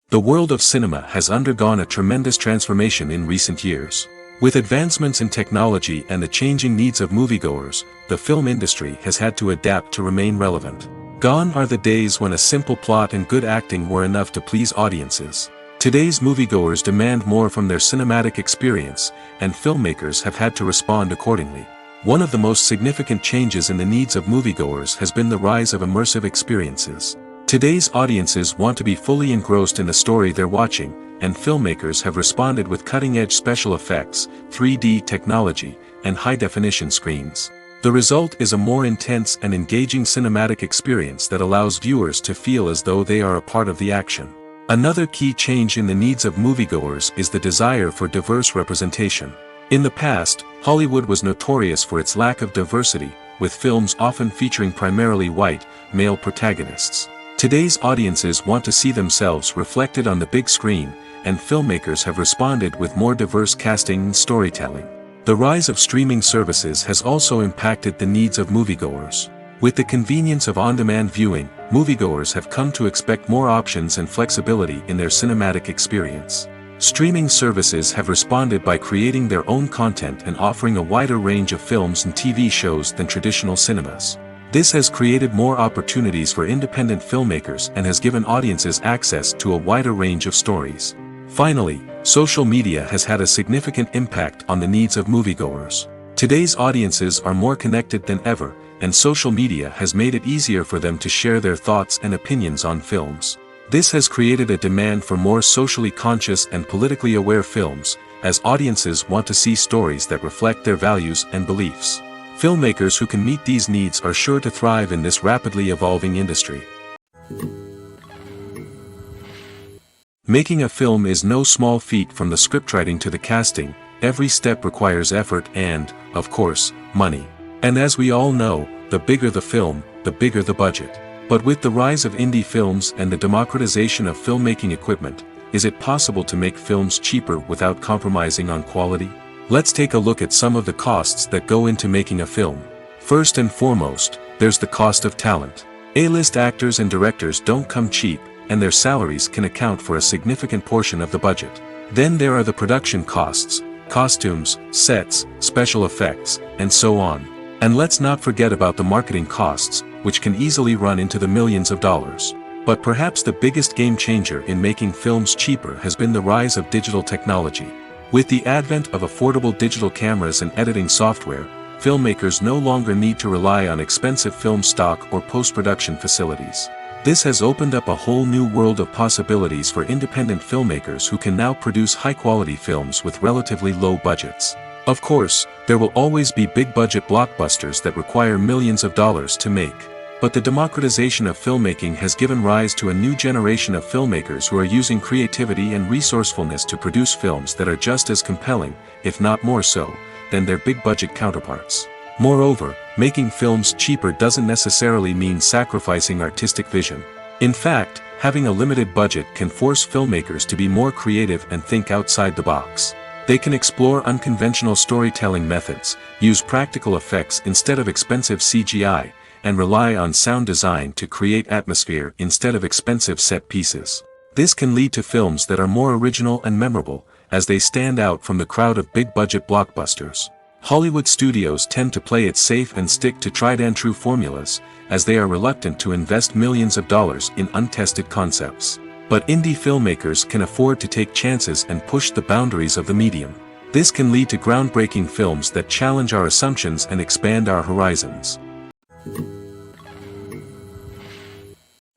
The world of cinema has undergone a tremendous transformation in recent years. With advancements in technology and the changing needs of moviegoers, the film industry has had to adapt to remain relevant. Gone are the days when a simple plot and good acting were enough to please audiences. Today's moviegoers demand more from their cinematic experience, and filmmakers have had to respond accordingly. One of the most significant changes in the needs of moviegoers has been the rise of immersive experiences. Today's audiences want to be fully engrossed in the story they're watching, and filmmakers have responded with cutting-edge special effects, 3D technology, and high-definition screens. The result is a more intense and engaging cinematic experience that allows viewers to feel as though they are a part of the action. Another key change in the needs of moviegoers is the desire for diverse representation. In the past, Hollywood was notorious for its lack of diversity, with films often featuring primarily white, male protagonists. Today's audiences want to see themselves reflected on the big screen, and filmmakers have responded with more diverse casting and storytelling. The rise of streaming services has also impacted the needs of moviegoers. With the convenience of on-demand viewing, moviegoers have come to expect more options and flexibility in their cinematic experience. Streaming services have responded by creating their own content and offering a wider range of films and TV shows than traditional cinemas. This has created more opportunities for independent filmmakers and has given audiences access to a wider range of stories. Finally, social media has had a significant impact on the needs of moviegoers. Today's audiences are more connected than ever, and social media has made it easier for them to share their thoughts and opinions on films. This has created a demand for more socially conscious and politically aware films, as audiences want to see stories that reflect their values and beliefs. Filmmakers who can meet these needs are sure to thrive in this rapidly evolving industry. Making a film is no small feat. From the scriptwriting to the casting, every step requires effort and, of course, money. And as we all know, the bigger the film, the bigger the budget. But with the rise of indie films and the democratization of filmmaking equipment, is it possible to make films cheaper without compromising on quality? Let's take a look at some of the costs that go into making a film. First and foremost, there's the cost of talent. A-list actors and directors don't come cheap, and their salaries can account for a significant portion of the budget. Then there are the production costs, costumes, sets, special effects, and so on. And let's not forget about the marketing costs, which can easily run into the millions of dollars. But perhaps the biggest game changer in making films cheaper has been the rise of digital technology. With the advent of affordable digital cameras and editing software, filmmakers no longer need to rely on expensive film stock or post-production facilities. This has opened up a whole new world of possibilities for independent filmmakers who can now produce high-quality films with relatively low budgets. Of course, there will always be big-budget blockbusters that require millions of dollars to make. But the democratization of filmmaking has given rise to a new generation of filmmakers who are using creativity and resourcefulness to produce films that are just as compelling, if not more so, than their big-budget counterparts. Moreover, making films cheaper doesn't necessarily mean sacrificing artistic vision. In fact, having a limited budget can force filmmakers to be more creative and think outside the box. They can explore unconventional storytelling methods, use practical effects instead of expensive CGI, and rely on sound design to create atmosphere instead of expensive set pieces. This can lead to films that are more original and memorable, as they stand out from the crowd of big-budget blockbusters. Hollywood studios tend to play it safe and stick to tried-and-true formulas, as they are reluctant to invest millions of dollars in untested concepts. But indie filmmakers can afford to take chances and push the boundaries of the medium. This can lead to groundbreaking films that challenge our assumptions and expand our horizons.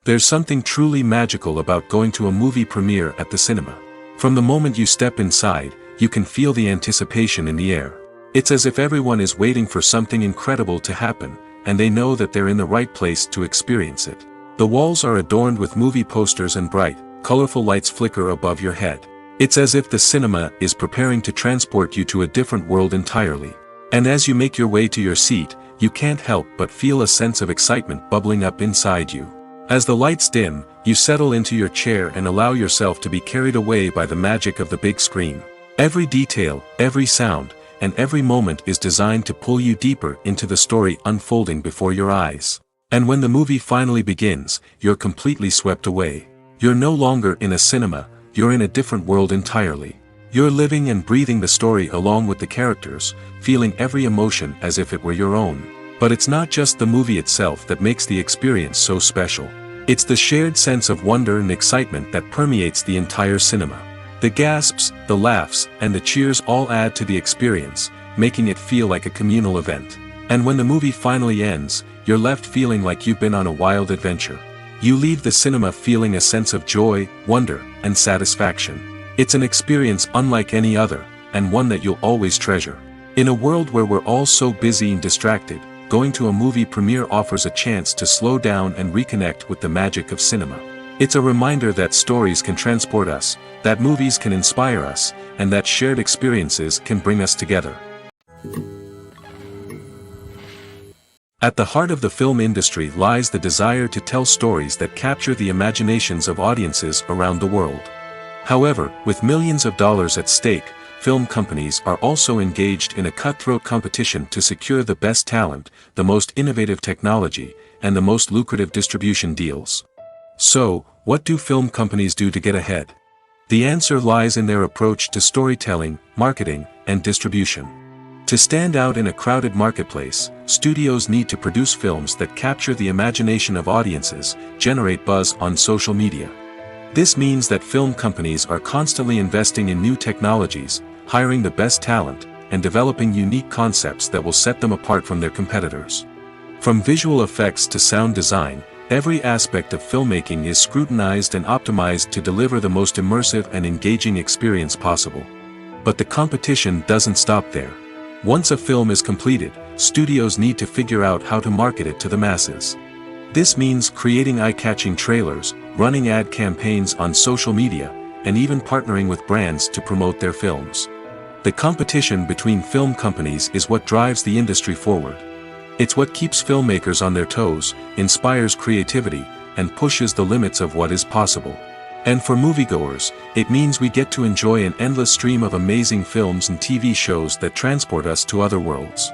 There's something truly magical about going to a movie premiere at the cinema. From the moment you step inside, you can feel the anticipation in the air. It's as if everyone is waiting for something incredible to happen, and they know that they're in the right place to experience it. The walls are adorned with movie posters and bright, colorful lights flicker above your head. It's as if the cinema is preparing to transport you to a different world entirely. And as you make your way to your seat, you can't help but feel a sense of excitement bubbling up inside you. As the lights dim, you settle into your chair and allow yourself to be carried away by the magic of the big screen. Every detail, every sound, and every moment is designed to pull you deeper into the story unfolding before your eyes. And when the movie finally begins, you're completely swept away. You're no longer in a cinema, you're in a different world entirely. You're living and breathing the story along with the characters, feeling every emotion as if it were your own. But it's not just the movie itself that makes the experience so special. It's the shared sense of wonder and excitement that permeates the entire cinema. The gasps, the laughs, and the cheers all add to the experience, making it feel like a communal event. And when the movie finally ends, you're left feeling like you've been on a wild adventure. You leave the cinema feeling a sense of joy, wonder, and satisfaction. It's an experience unlike any other, and one that you'll always treasure. In a world where we're all so busy and distracted, going to a movie premiere offers a chance to slow down and reconnect with the magic of cinema. It's a reminder that stories can transport us, that movies can inspire us, and that shared experiences can bring us together. At the heart of the film industry lies the desire to tell stories that capture the imaginations of audiences around the world. However, with millions of dollars at stake, film companies are also engaged in a cutthroat competition to secure the best talent, the most innovative technology, and the most lucrative distribution deals. So, what do film companies do to get ahead? The answer lies in their approach to storytelling, marketing, and distribution. To stand out in a crowded marketplace, studios need to produce films that capture the imagination of audiences, generate buzz on social media. This means that film companies are constantly investing in new technologies, hiring the best talent, and developing unique concepts that will set them apart from their competitors. From visual effects to sound design, every aspect of filmmaking is scrutinized and optimized to deliver the most immersive and engaging experience possible. But the competition doesn't stop there. Once a film is completed, studios need to figure out how to market it to the masses. This means creating eye-catching trailers, running ad campaigns on social media, and even partnering with brands to promote their films. The competition between film companies is what drives the industry forward. It's what keeps filmmakers on their toes, inspires creativity, and pushes the limits of what is possible. And for moviegoers, it means we get to enjoy an endless stream of amazing films and TV shows that transport us to other worlds.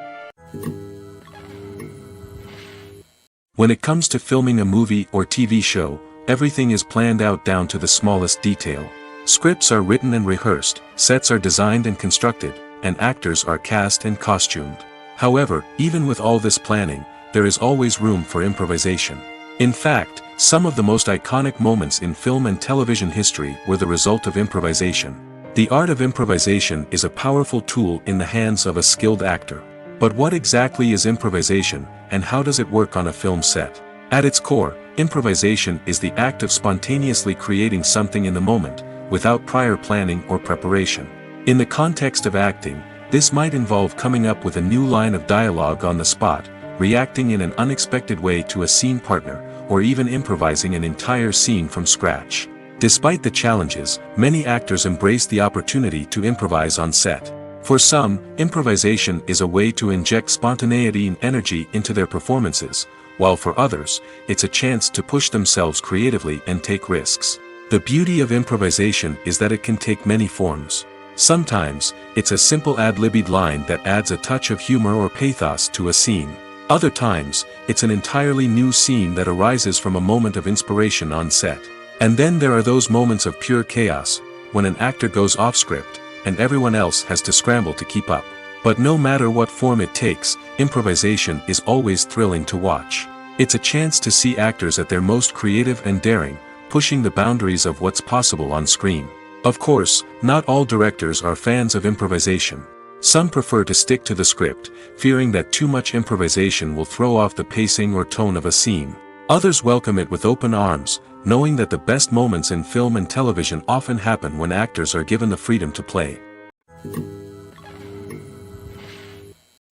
When it comes to filming a movie or TV show, everything is planned out down to the smallest detail. Scripts are written and rehearsed, sets are designed and constructed, and actors are cast and costumed. However, even with all this planning, there is always room for improvisation. In fact, some of the most iconic moments in film and television history were the result of improvisation. The art of improvisation is a powerful tool in the hands of a skilled actor. But what exactly is improvisation, and how does it work on a film set? At its core, improvisation is the act of spontaneously creating something in the moment, without prior planning or preparation. In the context of acting, this might involve coming up with a new line of dialogue on the spot, reacting in an unexpected way to a scene partner, or even improvising an entire scene from scratch. Despite the challenges, many actors embrace the opportunity to improvise on set. For some, improvisation is a way to inject spontaneity and energy into their performances, while for others, it's a chance to push themselves creatively and take risks. The beauty of improvisation is that it can take many forms. Sometimes, it's a simple ad-libbed line that adds a touch of humor or pathos to a scene. Other times, it's an entirely new scene that arises from a moment of inspiration on set. And then there are those moments of pure chaos, when an actor goes off script, and everyone else has to scramble to keep up. But no matter what form it takes, improvisation is always thrilling to watch. It's a chance to see actors at their most creative and daring, pushing the boundaries of what's possible on screen. Of course, not all directors are fans of improvisation. Some prefer to stick to the script, fearing that too much improvisation will throw off the pacing or tone of a scene. Others welcome it with open arms, knowing that the best moments in film and television often happen when actors are given the freedom to play.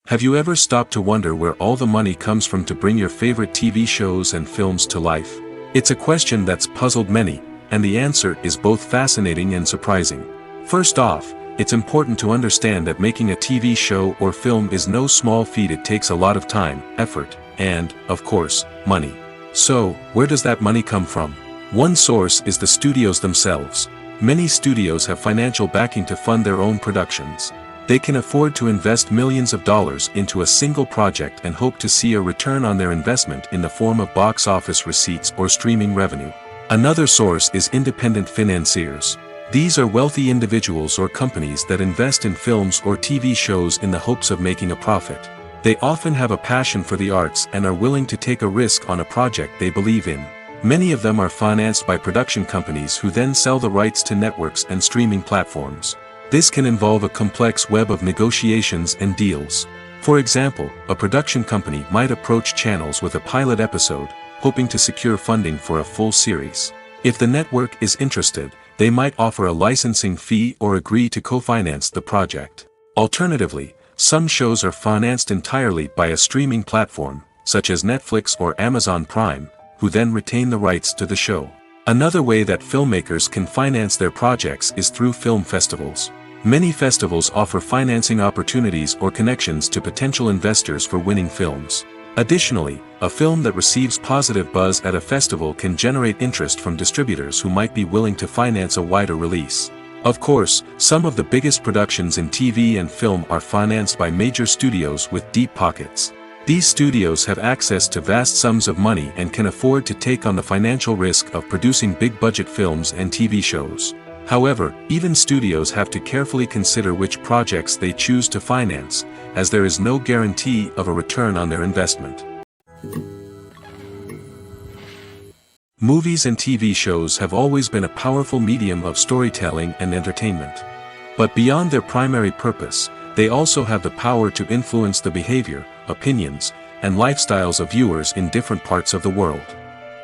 Have you ever stopped to wonder where all the money comes from to bring your favorite TV shows and films to life? It's a question that's puzzled many, and the answer is both fascinating and surprising. First off, it's important to understand that making a TV show or film is no small feat. It takes a lot of time, effort, and, of course, money. So, where does that money come from? One source is the studios themselves. Many studios have financial backing to fund their own productions. They can afford to invest millions of dollars into a single project and hope to see a return on their investment in the form of box office receipts or streaming revenue. Another source is independent financiers. These are wealthy individuals or companies that invest in films or TV shows in the hopes of making a profit. They often have a passion for the arts and are willing to take a risk on a project they believe in. Many of them are financed by production companies who then sell the rights to networks and streaming platforms. This can involve a complex web of negotiations and deals. For example, a production company might approach channels with a pilot episode, hoping to secure funding for a full series. If the network is interested, they might offer a licensing fee or agree to co-finance the project. Alternatively, Some shows are financed entirely by a streaming platform, such as Netflix or Amazon Prime, who then retain the rights to the show. Another way that filmmakers can finance their projects is through film festivals. Many festivals offer financing opportunities or connections to potential investors for winning films. Additionally, a film that receives positive buzz at a festival can generate interest from distributors who might be willing to finance a wider release. Of course, some of the biggest productions in TV and film are financed by major studios with deep pockets. These studios have access to vast sums of money and can afford to take on the financial risk of producing big-budget films and TV shows. However, even studios have to carefully consider which projects they choose to finance, as there is no guarantee of a return on their investment. Movies and TV shows have always been a powerful medium of storytelling and entertainment. But beyond their primary purpose, they also have the power to influence the behavior, opinions, and lifestyles of viewers in different parts of the world.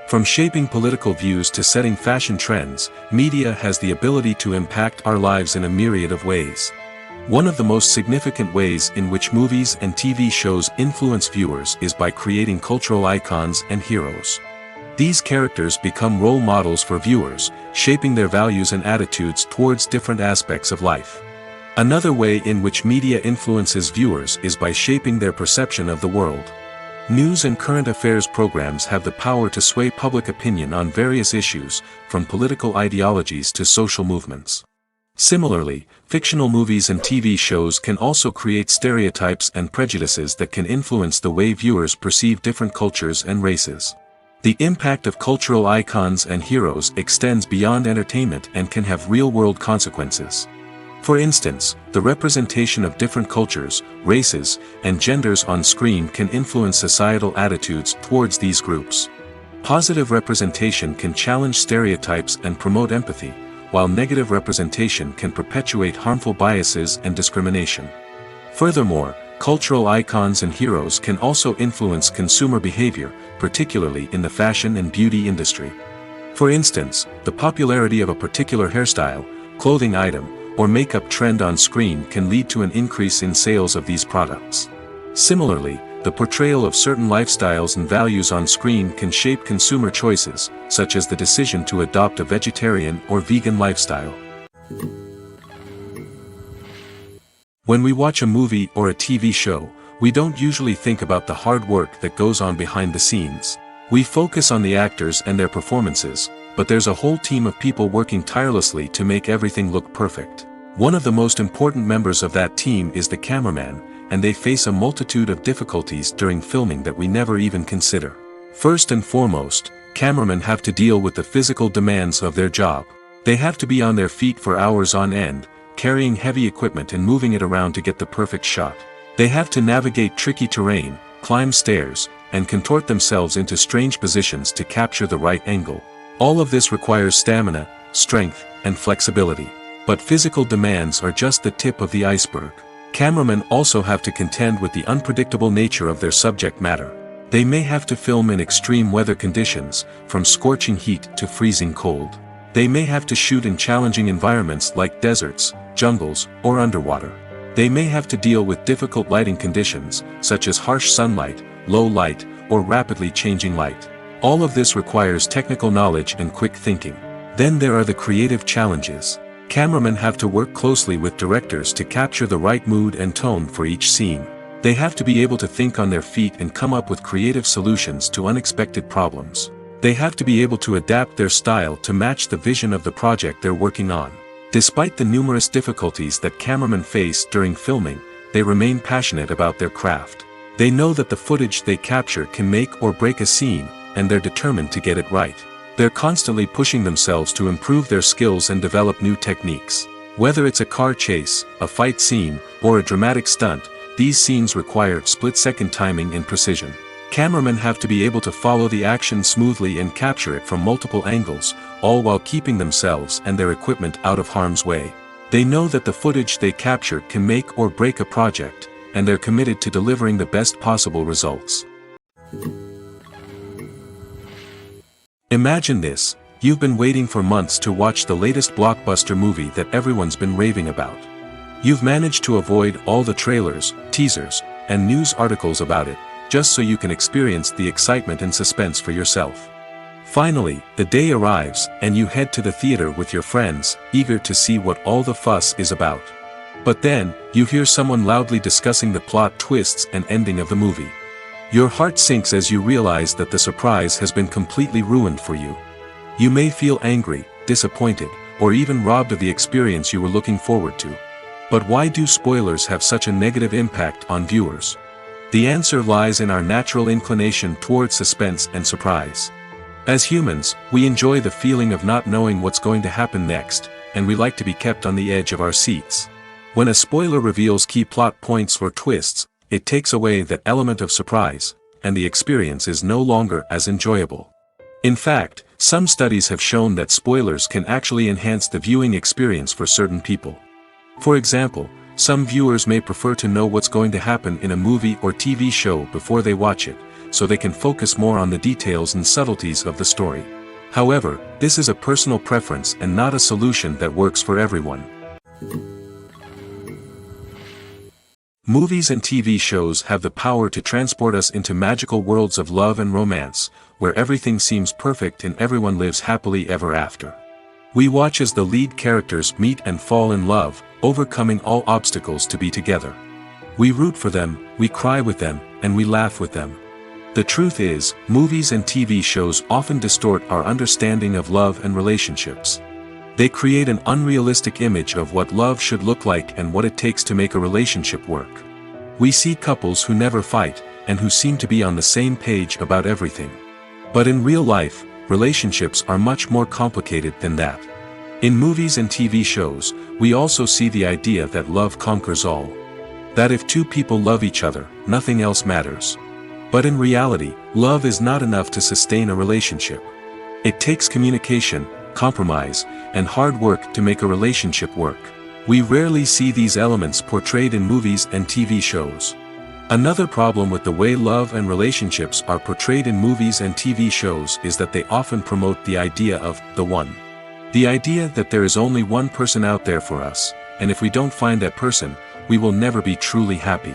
From shaping political views to setting fashion trends, media has the ability to impact our lives in a myriad of ways. One of the most significant ways in which movies and TV shows influence viewers is by creating cultural icons and heroes. These characters become role models for viewers, shaping their values and attitudes towards different aspects of life. Another way in which media influences viewers is by shaping their perception of the world. News and current affairs programs have the power to sway public opinion on various issues, from political ideologies to social movements. Similarly, fictional movies and TV shows can also create stereotypes and prejudices that can influence the way viewers perceive different cultures and races. The impact of cultural icons and heroes extends beyond entertainment and can have real-world consequences. For instance, the representation of different cultures, races, and genders on screen can influence societal attitudes towards these groups. Positive representation can challenge stereotypes and promote empathy, while negative representation can perpetuate harmful biases and discrimination. Furthermore, cultural icons and heroes can also influence consumer behavior, particularly in the fashion and beauty industry. For instance, the popularity of a particular hairstyle, clothing item, or makeup trend on screen can lead to an increase in sales of these products. Similarly, the portrayal of certain lifestyles and values on screen can shape consumer choices, such as the decision to adopt a vegetarian or vegan lifestyle. When we watch a movie or a TV show, we don't usually think about the hard work that goes on behind the scenes. We focus on the actors and their performances, but there's a whole team of people working tirelessly to make everything look perfect. One of the most important members of that team is the cameraman, and they face a multitude of difficulties during filming that we never even consider. First and foremost, cameramen have to deal with the physical demands of their job. They have to be on their feet for hours on end, carrying heavy equipment and moving it around to get the perfect shot. They have to navigate tricky terrain, climb stairs, and contort themselves into strange positions to capture the right angle. All of this requires stamina, strength, and flexibility. But physical demands are just the tip of the iceberg. Cameramen also have to contend with the unpredictable nature of their subject matter. They may have to film in extreme weather conditions, from scorching heat to freezing cold. They may have to shoot in challenging environments like deserts, jungles, or underwater. They may have to deal with difficult lighting conditions, such as harsh sunlight, low light, or rapidly changing light. All of this requires technical knowledge and quick thinking. Then there are the creative challenges. Cameramen have to work closely with directors to capture the right mood and tone for each scene. They have to be able to think on their feet and come up with creative solutions to unexpected problems. They have to be able to adapt their style to match the vision of the project they're working on. Despite the numerous difficulties that cameramen face during filming, they remain passionate about their craft. They know that the footage they capture can make or break a scene, and they're determined to get it right. They're constantly pushing themselves to improve their skills and develop new techniques. Whether it's a car chase, a fight scene, or a dramatic stunt, these scenes require split-second timing and precision. Cameramen have to be able to follow the action smoothly and capture it from multiple angles, all while keeping themselves and their equipment out of harm's way. They know that the footage they capture can make or break a project, and they're committed to delivering the best possible results. Imagine this: you've been waiting for months to watch the latest blockbuster movie that everyone's been raving about. You've managed to avoid all the trailers, teasers, and news articles about it, just so you can experience the excitement and suspense for yourself. Finally, the day arrives, and you head to the theater with your friends, eager to see what all the fuss is about. But then, you hear someone loudly discussing the plot twists and ending of the movie. Your heart sinks as you realize that the surprise has been completely ruined for you. You may feel angry, disappointed, or even robbed of the experience you were looking forward to. But why do spoilers have such a negative impact on viewers? The answer lies in our natural inclination towards suspense and surprise. As humans, we enjoy the feeling of not knowing what's going to happen next, and we like to be kept on the edge of our seats. When a spoiler reveals key plot points or twists, it takes away that element of surprise, and the experience is no longer as enjoyable. In fact, some studies have shown that spoilers can actually enhance the viewing experience for certain people. For example, some viewers may prefer to know what's going to happen in a movie or TV show before they watch it, so they can focus more on the details and subtleties of the story. However, this is a personal preference and not a solution that works for everyone. Movies and TV shows have the power to transport us into magical worlds of love and romance, where everything seems perfect and everyone lives happily ever after. We watch as the lead characters meet and fall in love, overcoming all obstacles to be together. We root for them, we cry with them, and we laugh with them. The truth is, movies and TV shows often distort our understanding of love and relationships. They create an unrealistic image of what love should look like and what it takes to make a relationship work. We see couples who never fight, and who seem to be on the same page about everything. But in real life, relationships are much more complicated than that. In movies and TV shows, we also see the idea that love conquers all. That if two people love each other, nothing else matters. But in reality, love is not enough to sustain a relationship. It takes communication, compromise, and hard work to make a relationship work. We rarely see these elements portrayed in movies and TV shows. Another problem with the way love and relationships are portrayed in movies and TV shows is that they often promote the idea of the one. The idea that there is only one person out there for us, and if we don't find that person, we will never be truly happy.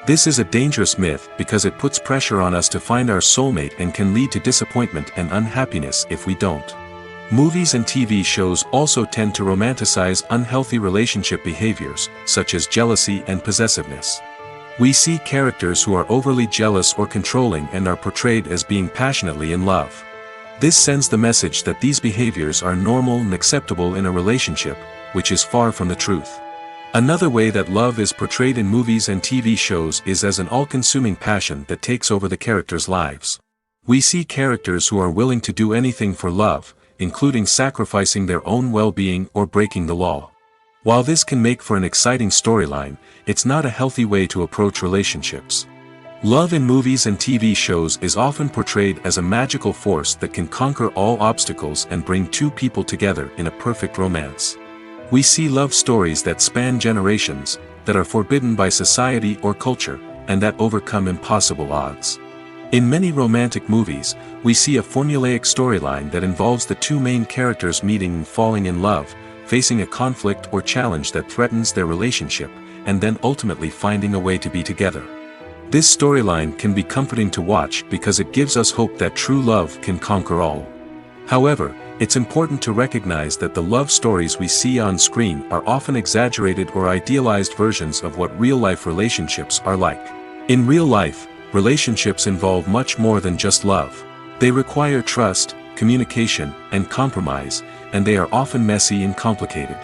This is a dangerous myth because it puts pressure on us to find our soulmate and can lead to disappointment and unhappiness if we don't. Movies and TV shows also tend to romanticize unhealthy relationship behaviors, such as jealousy and possessiveness. We see characters who are overly jealous or controlling and are portrayed as being passionately in love. This sends the message that these behaviors are normal and acceptable in a relationship, which is far from the truth. Another way that love is portrayed in movies and TV shows is as an all-consuming passion that takes over the characters' lives. We see characters who are willing to do anything for love, including sacrificing their own well-being or breaking the law. While this can make for an exciting storyline, it's not a healthy way to approach relationships. Love in movies and TV shows is often portrayed as a magical force that can conquer all obstacles and bring two people together in a perfect romance. We see love stories that span generations, that are forbidden by society or culture, and that overcome impossible odds. In many romantic movies, we see a formulaic storyline that involves the two main characters meeting and falling in love, facing a conflict or challenge that threatens their relationship, and then ultimately finding a way to be together. This storyline can be comforting to watch because it gives us hope that true love can conquer all. However, it's important to recognize that the love stories we see on screen are often exaggerated or idealized versions of what real-life relationships are like. In real life, relationships involve much more than just love. They require trust, communication, and compromise, and they are often messy and complicated.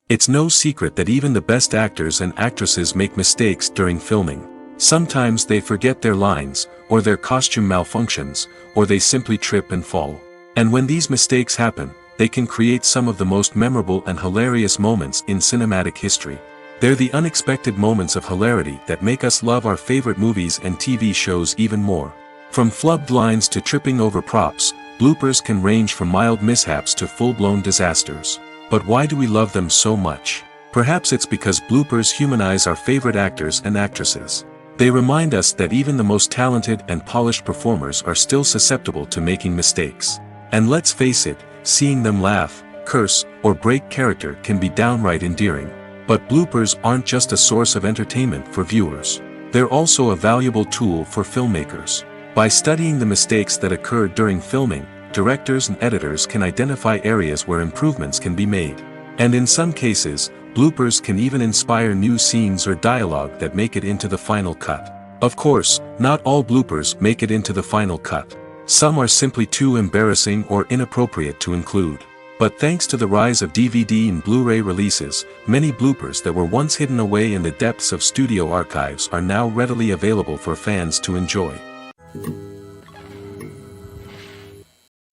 It's no secret that even the best actors and actresses make mistakes during filming. Sometimes they forget their lines, or their costume malfunctions, or they simply trip and fall. And when these mistakes happen, they can create some of the most memorable and hilarious moments in cinematic history. They're the unexpected moments of hilarity that make us love our favorite movies and TV shows even more. From flubbed lines to tripping over props, bloopers can range from mild mishaps to full-blown disasters. But why do we love them so much? Perhaps it's because bloopers humanize our favorite actors and actresses. They remind us that even the most talented and polished performers are still susceptible to making mistakes. And let's face it, seeing them laugh, curse, or break character can be downright endearing. But bloopers aren't just a source of entertainment for viewers. They're also a valuable tool for filmmakers. By studying the mistakes that occurred during filming, directors and editors can identify areas where improvements can be made. And in some cases, bloopers can even inspire new scenes or dialogue that make it into the final cut. Of course, not all bloopers make it into the final cut. Some are simply too embarrassing or inappropriate to include. But thanks to the rise of DVD and Blu-ray releases, many bloopers that were once hidden away in the depths of studio archives are now readily available for fans to enjoy.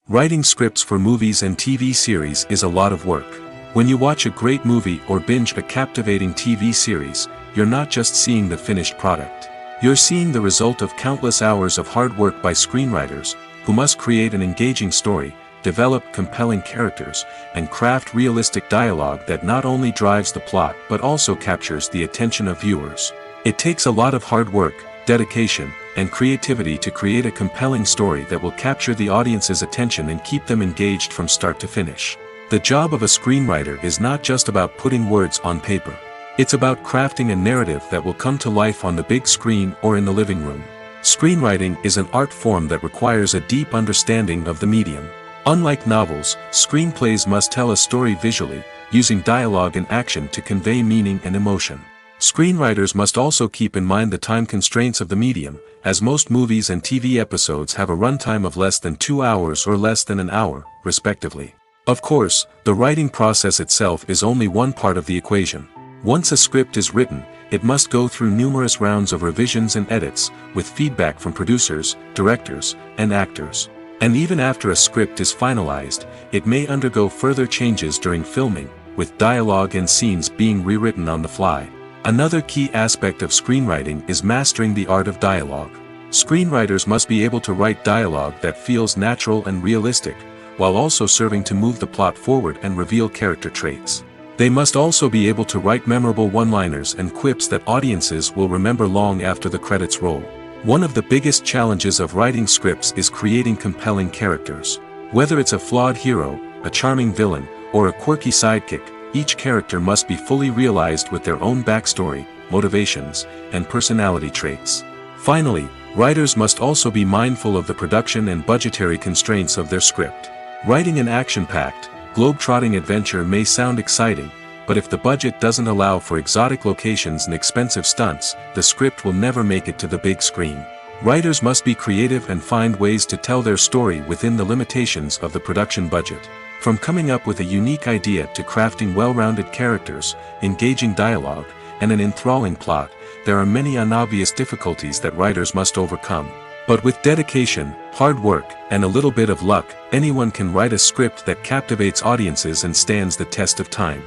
Writing scripts for movies and TV series is a lot of work. When you watch a great movie or binge a captivating TV series, you're not just seeing the finished product. You're seeing the result of countless hours of hard work by screenwriters, who must create an engaging story, develop compelling characters, and craft realistic dialogue that not only drives the plot but also captures the attention of viewers. It takes a lot of hard work, dedication, and creativity to create a compelling story that will capture the audience's attention and keep them engaged from start to finish. The job of a screenwriter is not just about putting words on paper. It's about crafting a narrative that will come to life on the big screen or in the living room. Screenwriting is an art form that requires a deep understanding of the medium. Unlike novels, screenplays must tell a story visually, using dialogue and action to convey meaning and emotion. Screenwriters must also keep in mind the time constraints of the medium, as most movies and TV episodes have a runtime of less than 2 hours or less than an hour, respectively. Of course, the writing process itself is only one part of the equation. Once a script is written, it must go through numerous rounds of revisions and edits, with feedback from producers, directors, and actors. And even after a script is finalized, it may undergo further changes during filming, with dialogue and scenes being rewritten on the fly. Another key aspect of screenwriting is mastering the art of dialogue. Screenwriters must be able to write dialogue that feels natural and realistic, while also serving to move the plot forward and reveal character traits. They must also be able to write memorable one-liners and quips that audiences will remember long after the credits roll. One of the biggest challenges of writing scripts is creating compelling characters. Whether it's a flawed hero, a charming villain, or a quirky sidekick, each character must be fully realized with their own backstory, motivations, and personality traits. Finally, writers must also be mindful of the production and budgetary constraints of their script. Writing an action-packed, globe-trotting adventure may sound exciting, but if the budget doesn't allow for exotic locations and expensive stunts, the script will never make it to the big screen. Writers must be creative and find ways to tell their story within the limitations of the production budget. From coming up with a unique idea to crafting well-rounded characters, engaging dialogue, and an enthralling plot, there are many unobvious difficulties that writers must overcome. But with dedication, hard work, and a little bit of luck, anyone can write a script that captivates audiences and stands the test of time.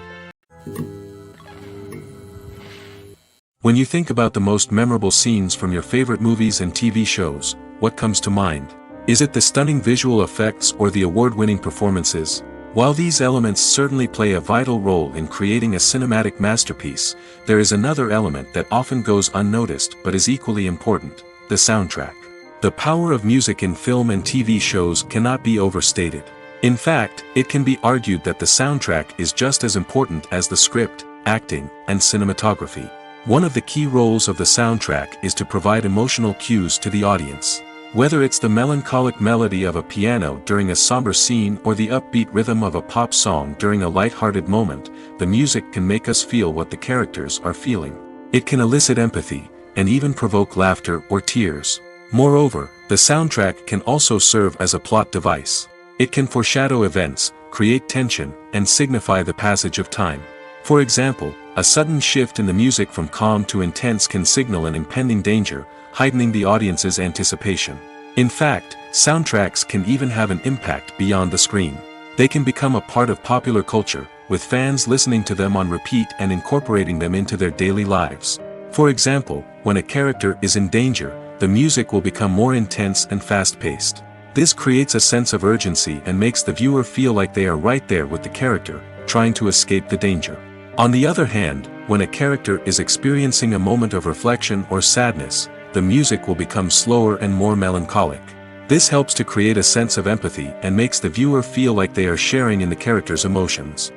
When you think about the most memorable scenes from your favorite movies and TV shows, what comes to mind? Is it the stunning visual effects or the award-winning performances? While these elements certainly play a vital role in creating a cinematic masterpiece, there is another element that often goes unnoticed but is equally important: the soundtrack. The power of music in film and TV shows cannot be overstated. In fact, it can be argued that the soundtrack is just as important as the script, acting, and cinematography. One of the key roles of the soundtrack is to provide emotional cues to the audience. Whether it's the melancholic melody of a piano during a somber scene or the upbeat rhythm of a pop song during a light-hearted moment, the music can make us feel what the characters are feeling. It can elicit empathy, and even provoke laughter or tears. Moreover, the soundtrack can also serve as a plot device. It can foreshadow events, create tension, and signify the passage of time. For example, a sudden shift in the music from calm to intense can signal an impending danger, heightening the audience's anticipation. In fact, soundtracks can even have an impact beyond the screen. They can become a part of popular culture, with fans listening to them on repeat and incorporating them into their daily lives. For example, when a character is in danger, the music will become more intense and fast-paced. This creates a sense of urgency and makes the viewer feel like they are right there with the character, trying to escape the danger. On the other hand, when a character is experiencing a moment of reflection or sadness, the music will become slower and more melancholic. This helps to create a sense of empathy and makes the viewer feel like they are sharing in the character's emotions.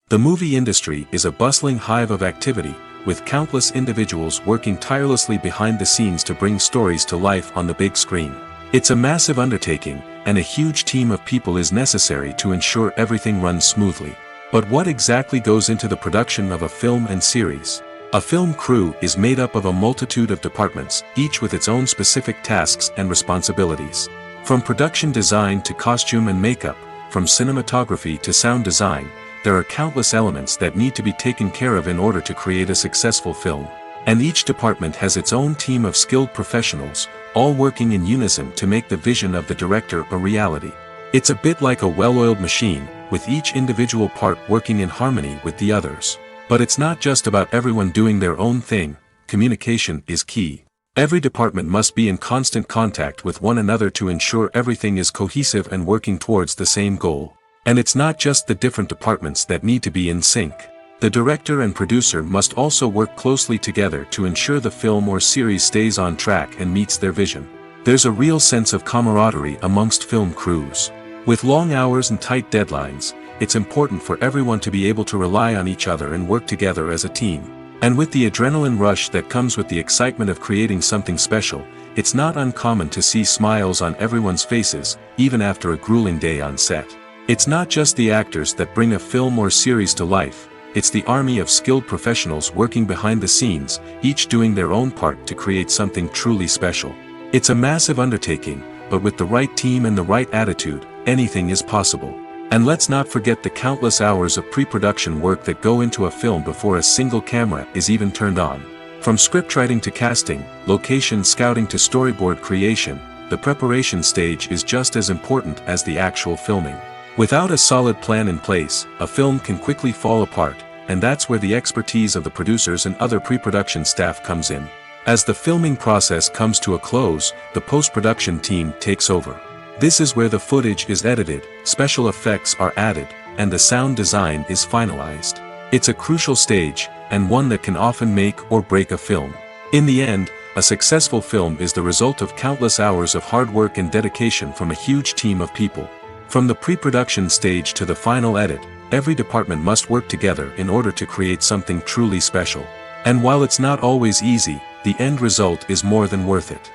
The movie industry is a bustling hive of activity, with countless individuals working tirelessly behind the scenes to bring stories to life on the big screen. It's a massive undertaking, and a huge team of people is necessary to ensure everything runs smoothly. But what exactly goes into the production of a film and series? A film crew is made up of a multitude of departments, each with its own specific tasks and responsibilities. From production design to costume and makeup, from cinematography to sound design, there are countless elements that need to be taken care of in order to create a successful film. And each department has its own team of skilled professionals, all working in unison to make the vision of the director a reality. It's a bit like a well-oiled machine, with each individual part working in harmony with the others. But it's not just about everyone doing their own thing. Communication is key. Every department must be in constant contact with one another to ensure everything is cohesive and working towards the same goal. And it's not just the different departments that need to be in sync. The director and producer must also work closely together to ensure the film or series stays on track and meets their vision. There's a real sense of camaraderie amongst film crews. With long hours and tight deadlines, it's important for everyone to be able to rely on each other and work together as a team. And with the adrenaline rush that comes with the excitement of creating something special, it's not uncommon to see smiles on everyone's faces, even after a grueling day on set. It's not just the actors that bring a film or series to life, it's the army of skilled professionals working behind the scenes, each doing their own part to create something truly special. It's a massive undertaking, but with the right team and the right attitude, anything is possible. And let's not forget the countless hours of pre-production work that go into a film before a single camera is even turned on. From scriptwriting to casting, location scouting to storyboard creation, the preparation stage is just as important as the actual filming. Without a solid plan in place, a film can quickly fall apart, and that's where the expertise of the producers and other pre-production staff comes in. As the filming process comes to a close, the post-production team takes over. This is where the footage is edited, special effects are added, and the sound design is finalized. It's a crucial stage, and one that can often make or break a film. In the end, a successful film is the result of countless hours of hard work and dedication from a huge team of people. From the pre-production stage to the final edit, every department must work together in order to create something truly special. And while it's not always easy, the end result is more than worth it.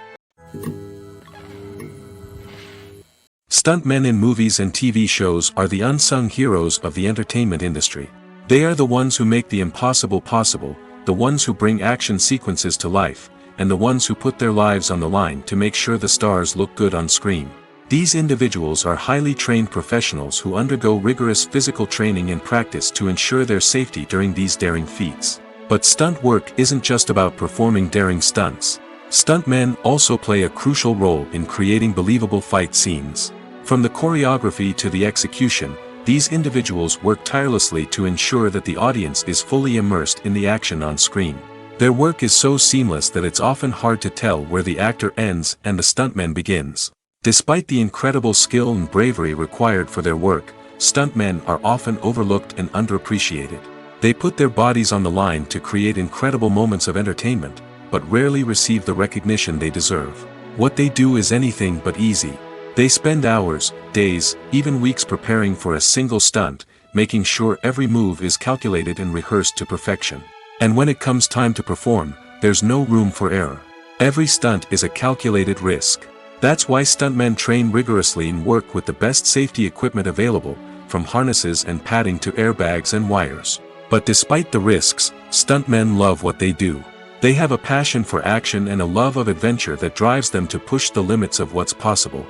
Stuntmen in movies and TV shows are the unsung heroes of the entertainment industry. They are the ones who make the impossible possible, the ones who bring action sequences to life, and the ones who put their lives on the line to make sure the stars look good on screen. These individuals are highly trained professionals who undergo rigorous physical training and practice to ensure their safety during these daring feats. But stunt work isn't just about performing daring stunts. Stuntmen also play a crucial role in creating believable fight scenes. From the choreography to the execution, these individuals work tirelessly to ensure that the audience is fully immersed in the action on screen. Their work is so seamless that it's often hard to tell where the actor ends and the stuntman begins. Despite the incredible skill and bravery required for their work, stuntmen are often overlooked and underappreciated. They put their bodies on the line to create incredible moments of entertainment, but rarely receive the recognition they deserve. What they do is anything but easy. They spend hours, days, even weeks preparing for a single stunt, making sure every move is calculated and rehearsed to perfection. And when it comes time to perform, there's no room for error. Every stunt is a calculated risk. That's why stuntmen train rigorously and work with the best safety equipment available, from harnesses and padding to airbags and wires. But despite the risks, stuntmen love what they do. They have a passion for action and a love of adventure that drives them to push the limits of what's possible.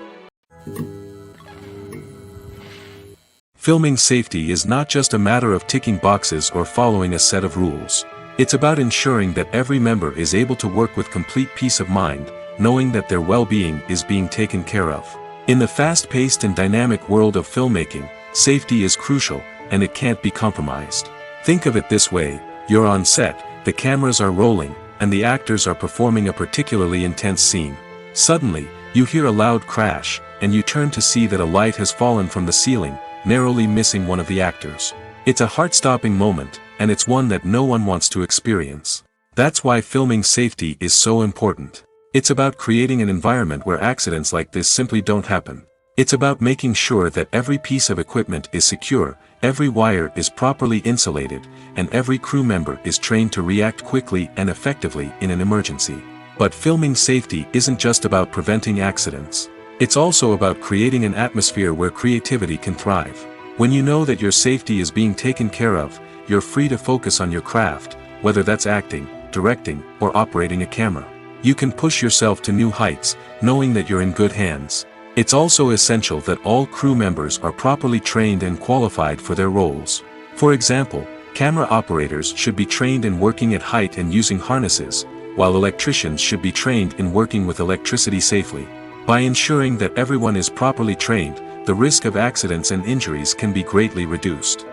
Filming safety is not just a matter of ticking boxes or following a set of rules. It's about ensuring that every member is able to work with complete peace of mind, knowing that their well-being is being taken care of. In the fast-paced and dynamic world of filmmaking, safety is crucial, and it can't be compromised. Think of it this way: you're on set, the cameras are rolling, and the actors are performing a particularly intense scene. Suddenly, you hear a loud crash, and you turn to see that a light has fallen from the ceiling, narrowly missing one of the actors. It's a heart-stopping moment, and it's one that no one wants to experience. That's why filming safety is so important. It's about creating an environment where accidents like this simply don't happen. It's about making sure that every piece of equipment is secure, every wire is properly insulated, and every crew member is trained to react quickly and effectively in an emergency. But filming safety isn't just about preventing accidents. It's also about creating an atmosphere where creativity can thrive. When you know that your safety is being taken care of, you're free to focus on your craft, whether that's acting, directing, or operating a camera. You can push yourself to new heights, knowing that you're in good hands. It's also essential that all crew members are properly trained and qualified for their roles. For example, camera operators should be trained in working at height and using harnesses, while electricians should be trained in working with electricity safely. By ensuring that everyone is properly trained, the risk of accidents and injuries can be greatly reduced.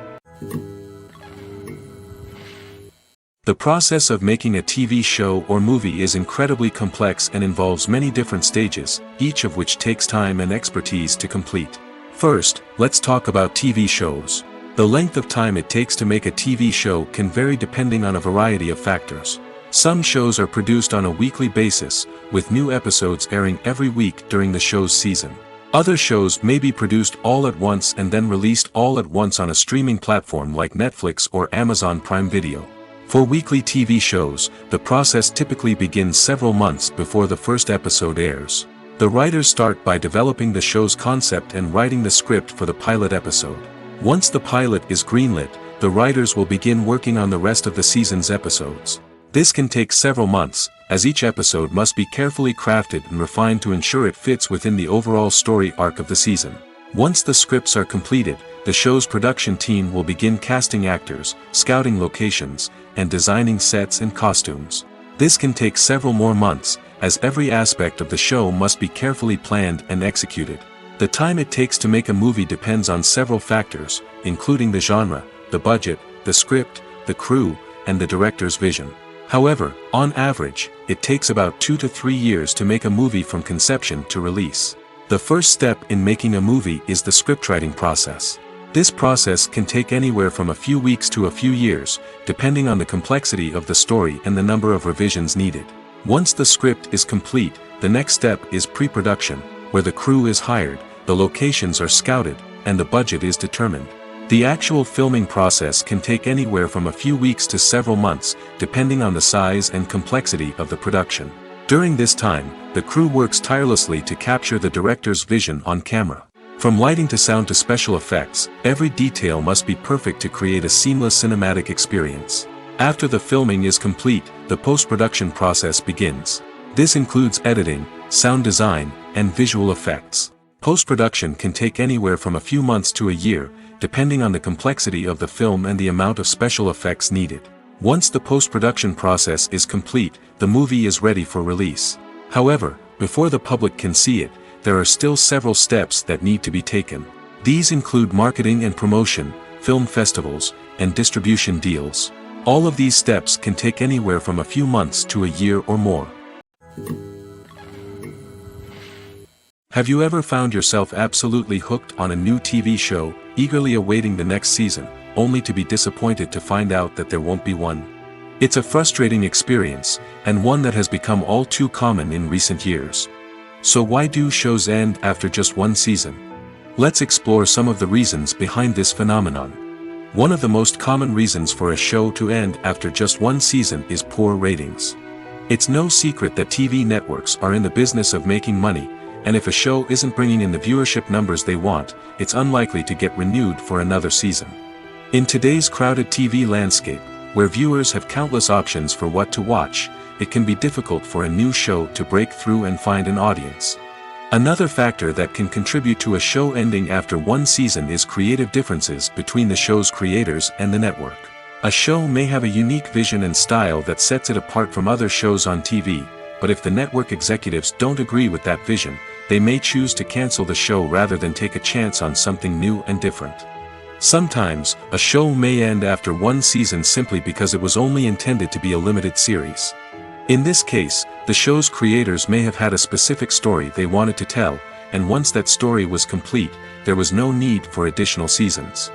The process of making a TV show or movie is incredibly complex and involves many different stages, each of which takes time and expertise to complete. First, let's talk about TV shows. The length of time it takes to make a TV show can vary depending on a variety of factors. Some shows are produced on a weekly basis, with new episodes airing every week during the show's season. Other shows may be produced all at once and then released all at once on a streaming platform like Netflix or Amazon Prime Video. For weekly TV shows, the process typically begins several months before the first episode airs. The writers start by developing the show's concept and writing the script for the pilot episode. Once the pilot is greenlit, the writers will begin working on the rest of the season's episodes. This can take several months, as each episode must be carefully crafted and refined to ensure it fits within the overall story arc of the season. Once the scripts are completed, the show's production team will begin casting actors, scouting locations, and designing sets and costumes. This can take several more months, as every aspect of the show must be carefully planned and executed. The time it takes to make a movie depends on several factors, including the genre, the budget, the script, the crew, and the director's vision. However, on average, it takes about 2 to 3 years to make a movie from conception to release. The first step in making a movie is the scriptwriting process. This process can take anywhere from a few weeks to a few years, depending on the complexity of the story and the number of revisions needed. Once the script is complete, the next step is pre-production, where the crew is hired, the locations are scouted, and the budget is determined. The actual filming process can take anywhere from a few weeks to several months, depending on the size and complexity of the production. During this time, the crew works tirelessly to capture the director's vision on camera. From lighting to sound to special effects, every detail must be perfect to create a seamless cinematic experience. After the filming is complete, the post-production process begins. This includes editing, sound design, and visual effects. Post-production can take anywhere from a few months to a year, depending on the complexity of the film and the amount of special effects needed. Once the post-production process is complete, the movie is ready for release. However, before the public can see it, there are still several steps that need to be taken. These include marketing and promotion, film festivals, and distribution deals. All of these steps can take anywhere from a few months to a year or more. Have you ever found yourself absolutely hooked on a new TV show, eagerly awaiting the next season, only to be disappointed to find out that there won't be one? It's a frustrating experience, and one that has become all too common in recent years. So why do shows end after just one season? Let's explore some of the reasons behind this phenomenon. One of the most common reasons for a show to end after just one season is poor ratings. It's no secret that TV networks are in the business of making money, and if a show isn't bringing in the viewership numbers they want, it's unlikely to get renewed for another season. In today's crowded TV landscape, where viewers have countless options for what to watch, it can be difficult for a new show to break through and find an audience. Another factor that can contribute to a show ending after one season is creative differences between the show's creators and the network. A show may have a unique vision and style that sets it apart from other shows on TV, but if the network executives don't agree with that vision, they may choose to cancel the show rather than take a chance on something new and different. Sometimes, a show may end after one season simply because it was only intended to be a limited series. In this case, the show's creators may have had a specific story they wanted to tell, and once that story was complete, there was no need for additional seasons.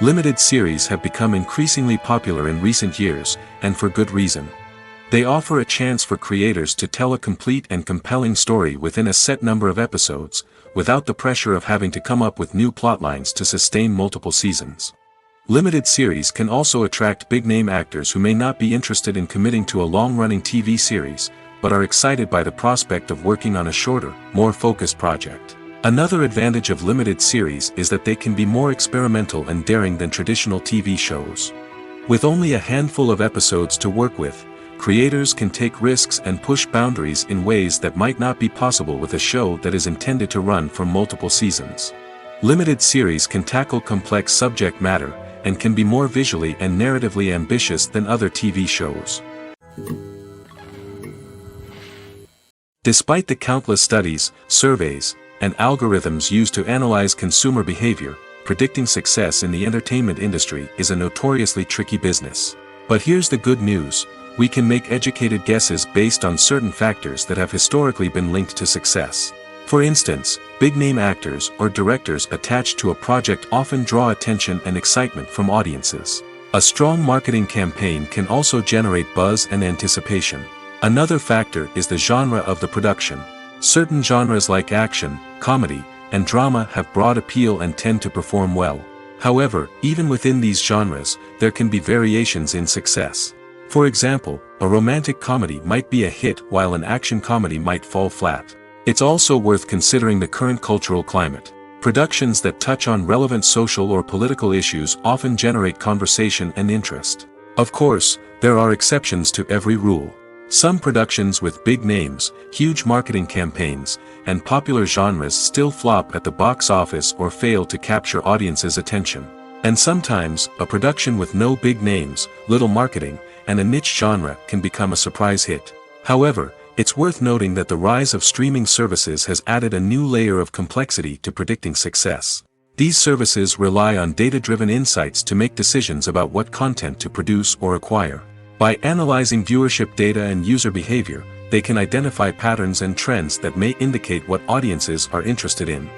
Limited series have become increasingly popular in recent years, and for good reason. They offer a chance for creators to tell a complete and compelling story within a set number of episodes, without the pressure of having to come up with new plotlines to sustain multiple seasons. Limited series can also attract big-name actors who may not be interested in committing to a long-running TV series, but are excited by the prospect of working on a shorter, more focused project. Another advantage of limited series is that they can be more experimental and daring than traditional TV shows. With only a handful of episodes to work with, creators can take risks and push boundaries in ways that might not be possible with a show that is intended to run for multiple seasons. Limited series can tackle complex subject matter, and can be more visually and narratively ambitious than other TV shows. Despite the countless studies, surveys, and algorithms used to analyze consumer behavior, predicting success in the entertainment industry is a notoriously tricky business. But here's the good news: we can make educated guesses based on certain factors that have historically been linked to success. For instance, big-name actors or directors attached to a project often draw attention and excitement from audiences. A strong marketing campaign can also generate buzz and anticipation. Another factor is the genre of the production. Certain genres like action, comedy, and drama have broad appeal and tend to perform well. However, even within these genres, there can be variations in success. For example, a romantic comedy might be a hit while an action comedy might fall flat. It's also worth considering the current cultural climate. Productions that touch on relevant social or political issues often generate conversation and interest. Of course, there are exceptions to every rule. Some productions with big names, huge marketing campaigns, and popular genres still flop at the box office or fail to capture audiences' attention. And sometimes, a production with no big names, little marketing, and a niche genre can become a surprise hit. However, it's worth noting that the rise of streaming services has added a new layer of complexity to predicting success. These services rely on data-driven insights to make decisions about what content to produce or acquire. By analyzing viewership data and user behavior, they can identify patterns and trends that may indicate what audiences are interested in.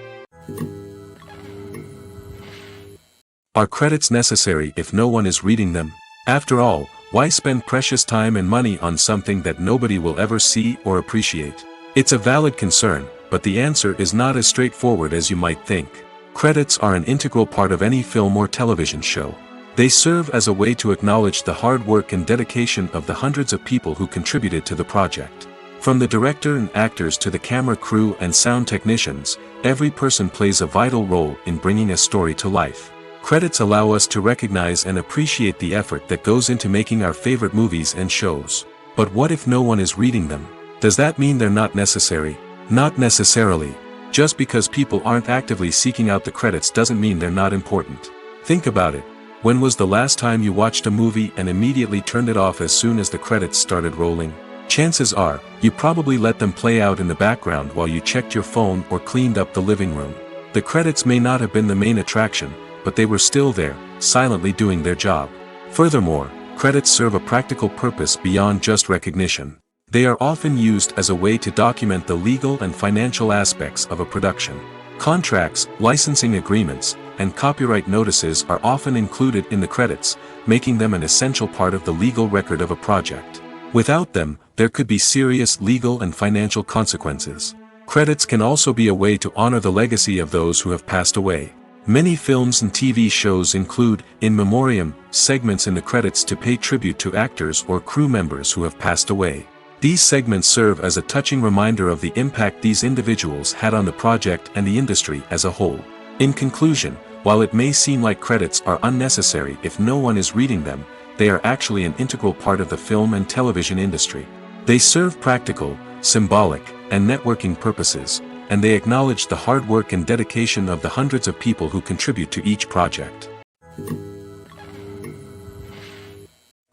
Are credits necessary if no one is reading them? After all, why spend precious time and money on something that nobody will ever see or appreciate? It's a valid concern, but the answer is not as straightforward as you might think. Credits are an integral part of any film or television show. They serve as a way to acknowledge the hard work and dedication of the hundreds of people who contributed to the project. From the director and actors to the camera crew and sound technicians, every person plays a vital role in bringing a story to life. Credits allow us to recognize and appreciate the effort that goes into making our favorite movies and shows. But what if no one is reading them? Does that mean they're not necessary? Not necessarily. Just because people aren't actively seeking out the credits doesn't mean they're not important. Think about it. When was the last time you watched a movie and immediately turned it off as soon as the credits started rolling? Chances are, you probably let them play out in the background while you checked your phone or cleaned up the living room. The credits may not have been the main attraction, but they were still there, silently doing their job. Furthermore, credits serve a practical purpose beyond just recognition. They are often used as a way to document the legal and financial aspects of a production. Contracts, licensing agreements, and copyright notices are often included in the credits, making them an essential part of the legal record of a project. Without them, there could be serious legal and financial consequences. Credits can also be a way to honor the legacy of those who have passed away. Many films and TV shows include, in memoriam, segments in the credits to pay tribute to actors or crew members who have passed away. These segments serve as a touching reminder of the impact these individuals had on the project and the industry as a whole. In conclusion, while it may seem like credits are unnecessary if no one is reading them, they are actually an integral part of the film and television industry. They serve practical, symbolic, and networking purposes, and they acknowledge the hard work and dedication of the hundreds of people who contribute to each project.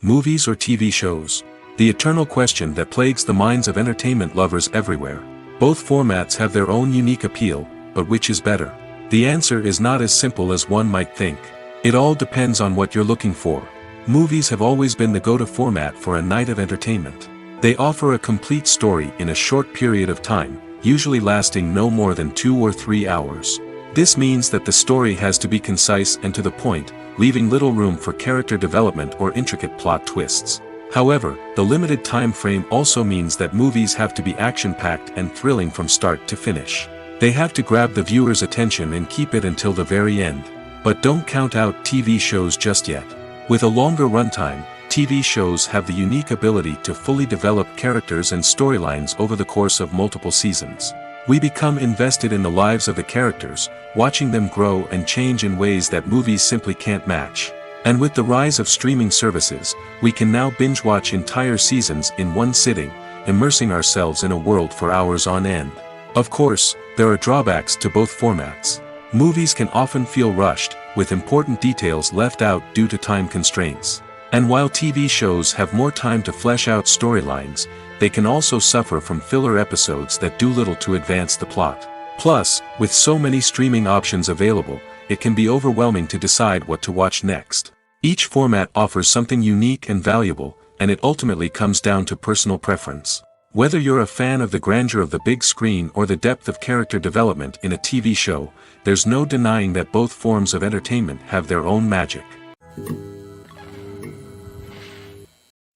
Movies or TV shows? The eternal question that plagues the minds of entertainment lovers everywhere. Both formats have their own unique appeal, but which is better? The answer is not as simple as one might think. It all depends on what you're looking for. Movies have always been the go-to format for a night of entertainment. They offer a complete story in a short period of time, usually lasting no more than 2 or 3 hours. This means that the story has to be concise and to the point, leaving little room for character development or intricate plot twists. However, the limited time frame also means that movies have to be action-packed and thrilling from start to finish. They have to grab the viewer's attention and keep it until the very end. But don't count out TV shows just yet. With a longer runtime, TV shows have the unique ability to fully develop characters and storylines over the course of multiple seasons. We become invested in the lives of the characters, watching them grow and change in ways that movies simply can't match. And with the rise of streaming services, we can now binge-watch entire seasons in one sitting, immersing ourselves in a world for hours on end. Of course, there are drawbacks to both formats. Movies can often feel rushed, with important details left out due to time constraints. And while TV shows have more time to flesh out storylines, they can also suffer from filler episodes that do little to advance the plot. Plus, with so many streaming options available, it can be overwhelming to decide what to watch next. Each format offers something unique and valuable, and it ultimately comes down to personal preference. Whether you're a fan of the grandeur of the big screen or the depth of character development in a TV show, there's no denying that both forms of entertainment have their own magic.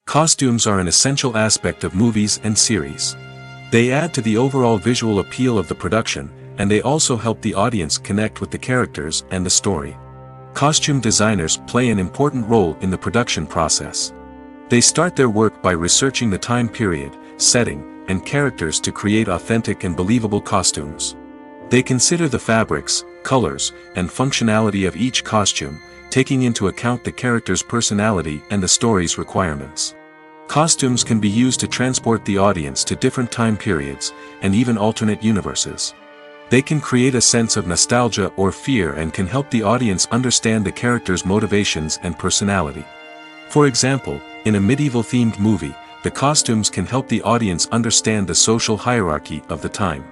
Costumes are an essential aspect of movies and series. They add to the overall visual appeal of the production, and they also help the audience connect with the characters and the story. Costume designers play an important role in the production process. They start their work by researching the time period, setting, and characters to create authentic and believable costumes. They consider the fabrics, colors, and functionality of each costume, taking into account the character's personality and the story's requirements. Costumes can be used to transport the audience to different time periods, and even alternate universes. They can create a sense of nostalgia or fear and can help the audience understand the character's motivations and personality. For example, in a medieval-themed movie, the costumes can help the audience understand the social hierarchy of the time.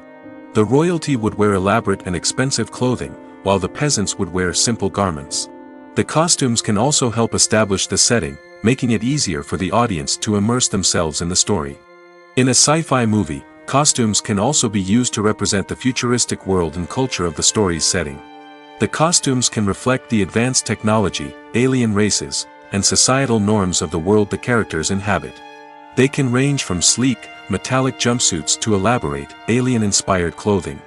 The royalty would wear elaborate and expensive clothing, while the peasants would wear simple garments. The costumes can also help establish the setting, making it easier for the audience to immerse themselves in the story. In a sci-fi movie, costumes can also be used to represent the futuristic world and culture of the story's setting. The costumes can reflect the advanced technology, alien races, and societal norms of the world the characters inhabit. They can range from sleek, metallic jumpsuits to elaborate, alien-inspired clothing.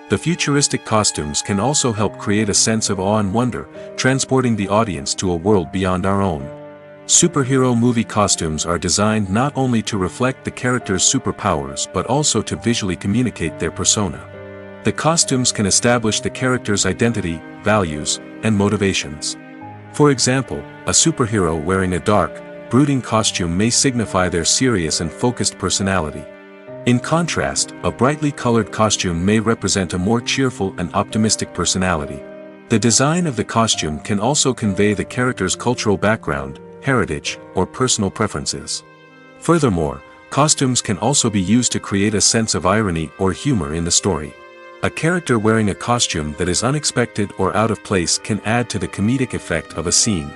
The futuristic costumes can also help create a sense of awe and wonder, transporting the audience to a world beyond our own. Superhero movie costumes are designed not only to reflect the character's superpowers but also to visually communicate their persona. The costumes can establish the character's identity, values, and motivations. For example, a superhero wearing a dark, brooding costume may signify their serious and focused personality. In contrast, a brightly colored costume may represent a more cheerful and optimistic personality. The design of the costume can also convey the character's cultural background, heritage, or personal preferences. Furthermore, costumes can also be used to create a sense of irony or humor in the story. A character wearing a costume that is unexpected or out of place can add to the comedic effect of a scene.